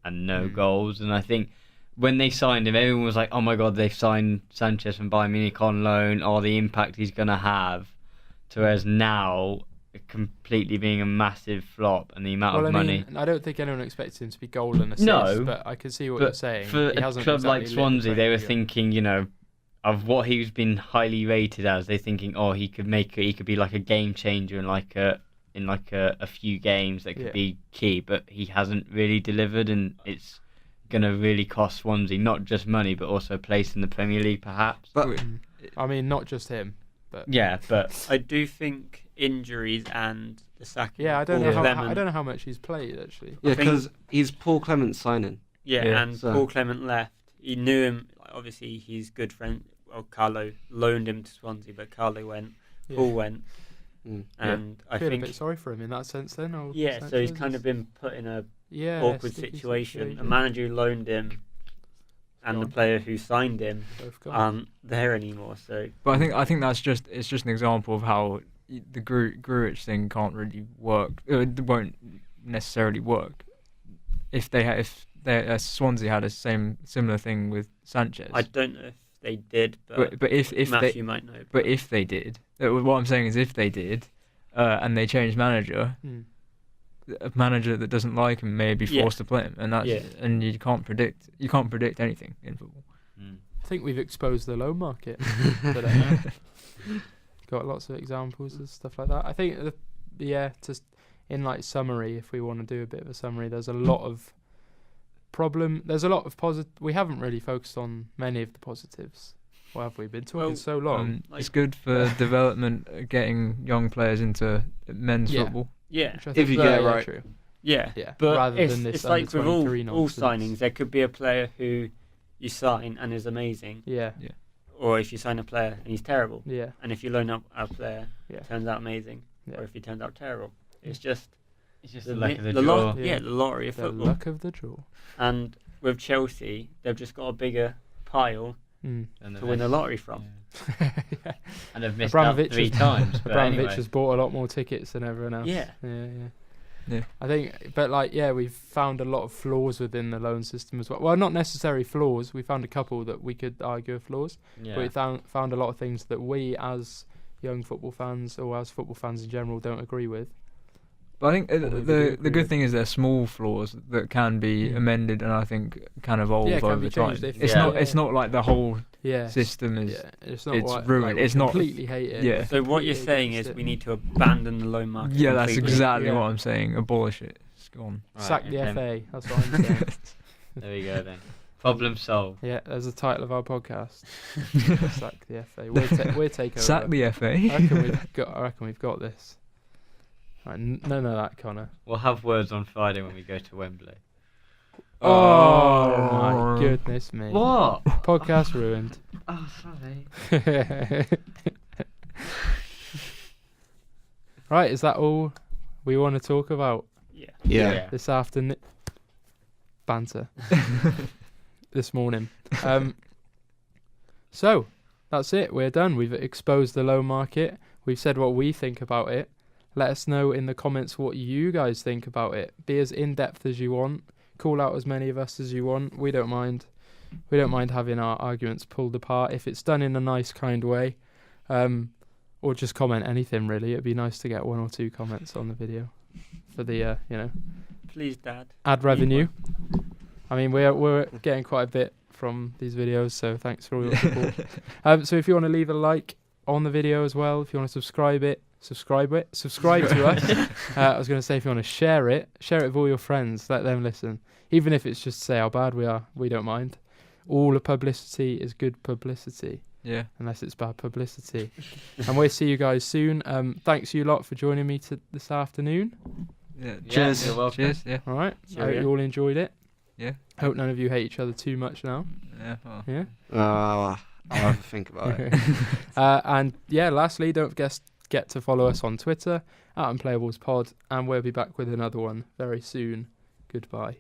Speaker 4: and no goals, and I think when they signed him, everyone was like, "Oh my God, they've signed Sanchez from Bayern Munich on loan. Oh, the impact he's gonna have." Whereas now, completely being a massive flop, and the amount of money.
Speaker 1: I don't think anyone expected him to be goal and assist, but I can see what you're saying.
Speaker 4: For a club like Swansea, they were thinking, of what he's been highly rated as. They're thinking, oh, he could be like a game changer in a few games that could be key, but he hasn't really delivered, and it's going to really cost Swansea not just money but also a place in the Premier League perhaps.
Speaker 5: But
Speaker 1: I mean, not just him, but
Speaker 2: but I do think injuries and the sacking.
Speaker 1: Yeah, I don't
Speaker 2: Paul
Speaker 1: know
Speaker 2: Clement.
Speaker 1: I don't know how much he's played actually.
Speaker 5: Yeah,
Speaker 2: I think-
Speaker 5: because he's Paul Clement's signing.
Speaker 2: Yeah, and
Speaker 5: so-
Speaker 2: Paul Clement left. He knew him. Obviously, he's good friend. Well, Carlo loaned him to Swansea, but Carlo went.
Speaker 1: Yeah.
Speaker 2: Paul went,
Speaker 5: Mm.
Speaker 2: and
Speaker 1: I
Speaker 2: I
Speaker 1: feel
Speaker 2: think
Speaker 1: a bit sorry for him in that sense. Then, or
Speaker 2: yeah. So he's
Speaker 1: Sanchez
Speaker 2: kind of
Speaker 1: is-
Speaker 2: been put in a
Speaker 1: yeah,
Speaker 2: awkward
Speaker 1: sticky
Speaker 2: situation. A manager who loaned him, and the
Speaker 1: Gone.
Speaker 2: player who signed him
Speaker 1: Both gone.
Speaker 2: aren't there anymore. So
Speaker 3: But I think it's just an example of how the Grujic thing can't really work. It won't necessarily work if Swansea had a similar thing with Sanchez.
Speaker 2: I don't know if they did, but
Speaker 3: but if
Speaker 2: Matthew
Speaker 3: they
Speaker 2: might know.
Speaker 3: but if they did, what I'm saying is if they did, and they changed manager,
Speaker 1: Hmm.
Speaker 3: a manager that doesn't like him may be
Speaker 2: Yeah.
Speaker 3: forced to play him, and that's
Speaker 2: Yeah.
Speaker 3: and you can't predict anything in football.
Speaker 1: I think we've exposed the loan market today. Got lots of examples of stuff like that. I think, just in like summary, if we want to do a bit of a summary, there's a lot of There's a lot of We haven't really focused on many of the positives. Or have we been talking
Speaker 2: Well,
Speaker 1: so long?
Speaker 3: It's good for development, getting young players into men's
Speaker 1: Yeah.
Speaker 3: football.
Speaker 2: Yeah,
Speaker 1: Which I
Speaker 5: if
Speaker 1: think
Speaker 5: you
Speaker 1: is
Speaker 5: get it
Speaker 1: very
Speaker 5: right.
Speaker 1: true.
Speaker 2: yeah.
Speaker 1: Yeah,
Speaker 2: But
Speaker 1: rather
Speaker 2: it's,
Speaker 1: than this
Speaker 2: it's like with all
Speaker 1: 23 nonsense.
Speaker 2: signings, there could be a player who you sign and is amazing,
Speaker 1: Yeah,
Speaker 2: or if you sign a player and he's terrible,
Speaker 1: yeah,
Speaker 2: and if you loan up a player,
Speaker 1: yeah.
Speaker 2: turns out amazing,
Speaker 1: Yeah.
Speaker 2: or if he turns out terrible. It's just
Speaker 4: It's just
Speaker 2: the
Speaker 4: the luck
Speaker 2: mi-
Speaker 4: of the
Speaker 2: the
Speaker 4: draw.
Speaker 2: lot-
Speaker 1: Yeah.
Speaker 2: yeah, the lottery of
Speaker 1: The
Speaker 2: football.
Speaker 1: luck of the draw.
Speaker 2: And with Chelsea, they've just got a bigger pile
Speaker 1: Mm.
Speaker 4: And
Speaker 2: to win the lottery from.
Speaker 1: Yeah.
Speaker 4: And they've missed out
Speaker 1: Abramovich
Speaker 4: 3
Speaker 1: has-
Speaker 4: times. But
Speaker 1: Abramovich
Speaker 4: anyway.
Speaker 1: has bought a lot more tickets than everyone else.
Speaker 2: Yeah.
Speaker 1: Yeah. I think, but we've found a lot of flaws within the loan system as well. Well, not necessarily flaws. We found a couple that we could argue are flaws.
Speaker 4: Yeah.
Speaker 1: But we found a lot of things that we, as young football fans or as football fans in general, don't agree with.
Speaker 3: But I think
Speaker 1: Or we do
Speaker 3: the
Speaker 1: agree
Speaker 3: good
Speaker 1: with.
Speaker 3: thing is they're small flaws that can be
Speaker 1: Mm.
Speaker 3: amended and I think can evolve
Speaker 1: Yeah, it can
Speaker 3: over
Speaker 1: be
Speaker 3: time.
Speaker 1: changed if-
Speaker 3: It's
Speaker 4: Yeah.
Speaker 3: not it's not like the whole
Speaker 1: Yeah.
Speaker 3: system is
Speaker 1: Yeah. It's not.
Speaker 3: it's
Speaker 1: like,
Speaker 3: ruined.
Speaker 1: we
Speaker 3: It's not-
Speaker 1: completely hate it.
Speaker 3: Yeah.
Speaker 2: So what you're
Speaker 1: Completely
Speaker 2: saying
Speaker 1: against
Speaker 2: is
Speaker 1: it.
Speaker 2: we need to abandon the loan market.
Speaker 3: yeah, that's
Speaker 2: completely.
Speaker 3: exactly
Speaker 1: Yeah.
Speaker 3: what I'm saying. Abolish it. It's gone.
Speaker 4: Right,
Speaker 1: Sack the
Speaker 4: okay.
Speaker 1: FA. That's what I'm saying.
Speaker 4: There we go then. Problem solved.
Speaker 1: Yeah, there's the title of our podcast. Sack the FA. We'll take over.
Speaker 3: Sack the FA.
Speaker 1: I reckon we've got this. Right, none of that, Connor.
Speaker 4: We'll have words on Friday when we go to Wembley.
Speaker 1: Oh my goodness me!
Speaker 4: What?
Speaker 1: Podcast ruined.
Speaker 4: Oh, sorry.
Speaker 1: Right, is that all we want to talk about
Speaker 2: Yeah.
Speaker 5: Yeah.
Speaker 1: this afternoon? Banter. This morning. So that's it. We're done. We've exposed the loan market. We've said what we think about it. Let us know in the comments what you guys think about it. Be as in depth as you want. Call out as many of us as you want. We don't mind. We don't mind having our arguments pulled apart if it's done in a nice, kind way. Or just comment anything really. It'd be nice to get 1 or 2 comments on the video for the
Speaker 2: Please, Dad.
Speaker 1: ad revenue. I mean, we're getting quite a bit from these videos, so thanks for all your support. So if you want to leave a like on the video as well, if you want to subscribe to us. I was going to say if you want to share it with all your friends, let them listen. Even if it's just to say how bad we are, we don't mind. All the publicity is good publicity,
Speaker 3: Yeah.
Speaker 1: unless it's bad publicity. And we'll see you guys soon. Thanks you lot for joining me this afternoon.
Speaker 3: Yeah.
Speaker 5: Cheers.
Speaker 4: You're welcome.
Speaker 3: Cheers. Yeah.
Speaker 1: All right. I hope
Speaker 2: Cheerio.
Speaker 1: you all enjoyed it.
Speaker 3: Yeah.
Speaker 1: Hope none of you hate each other too much now.
Speaker 3: Yeah. Well.
Speaker 1: Yeah.
Speaker 5: I'll have to think about it.
Speaker 1: And yeah, lastly, don't forget to follow us on Twitter @Unplayables Pod, and we'll be back with another one very soon. Goodbye.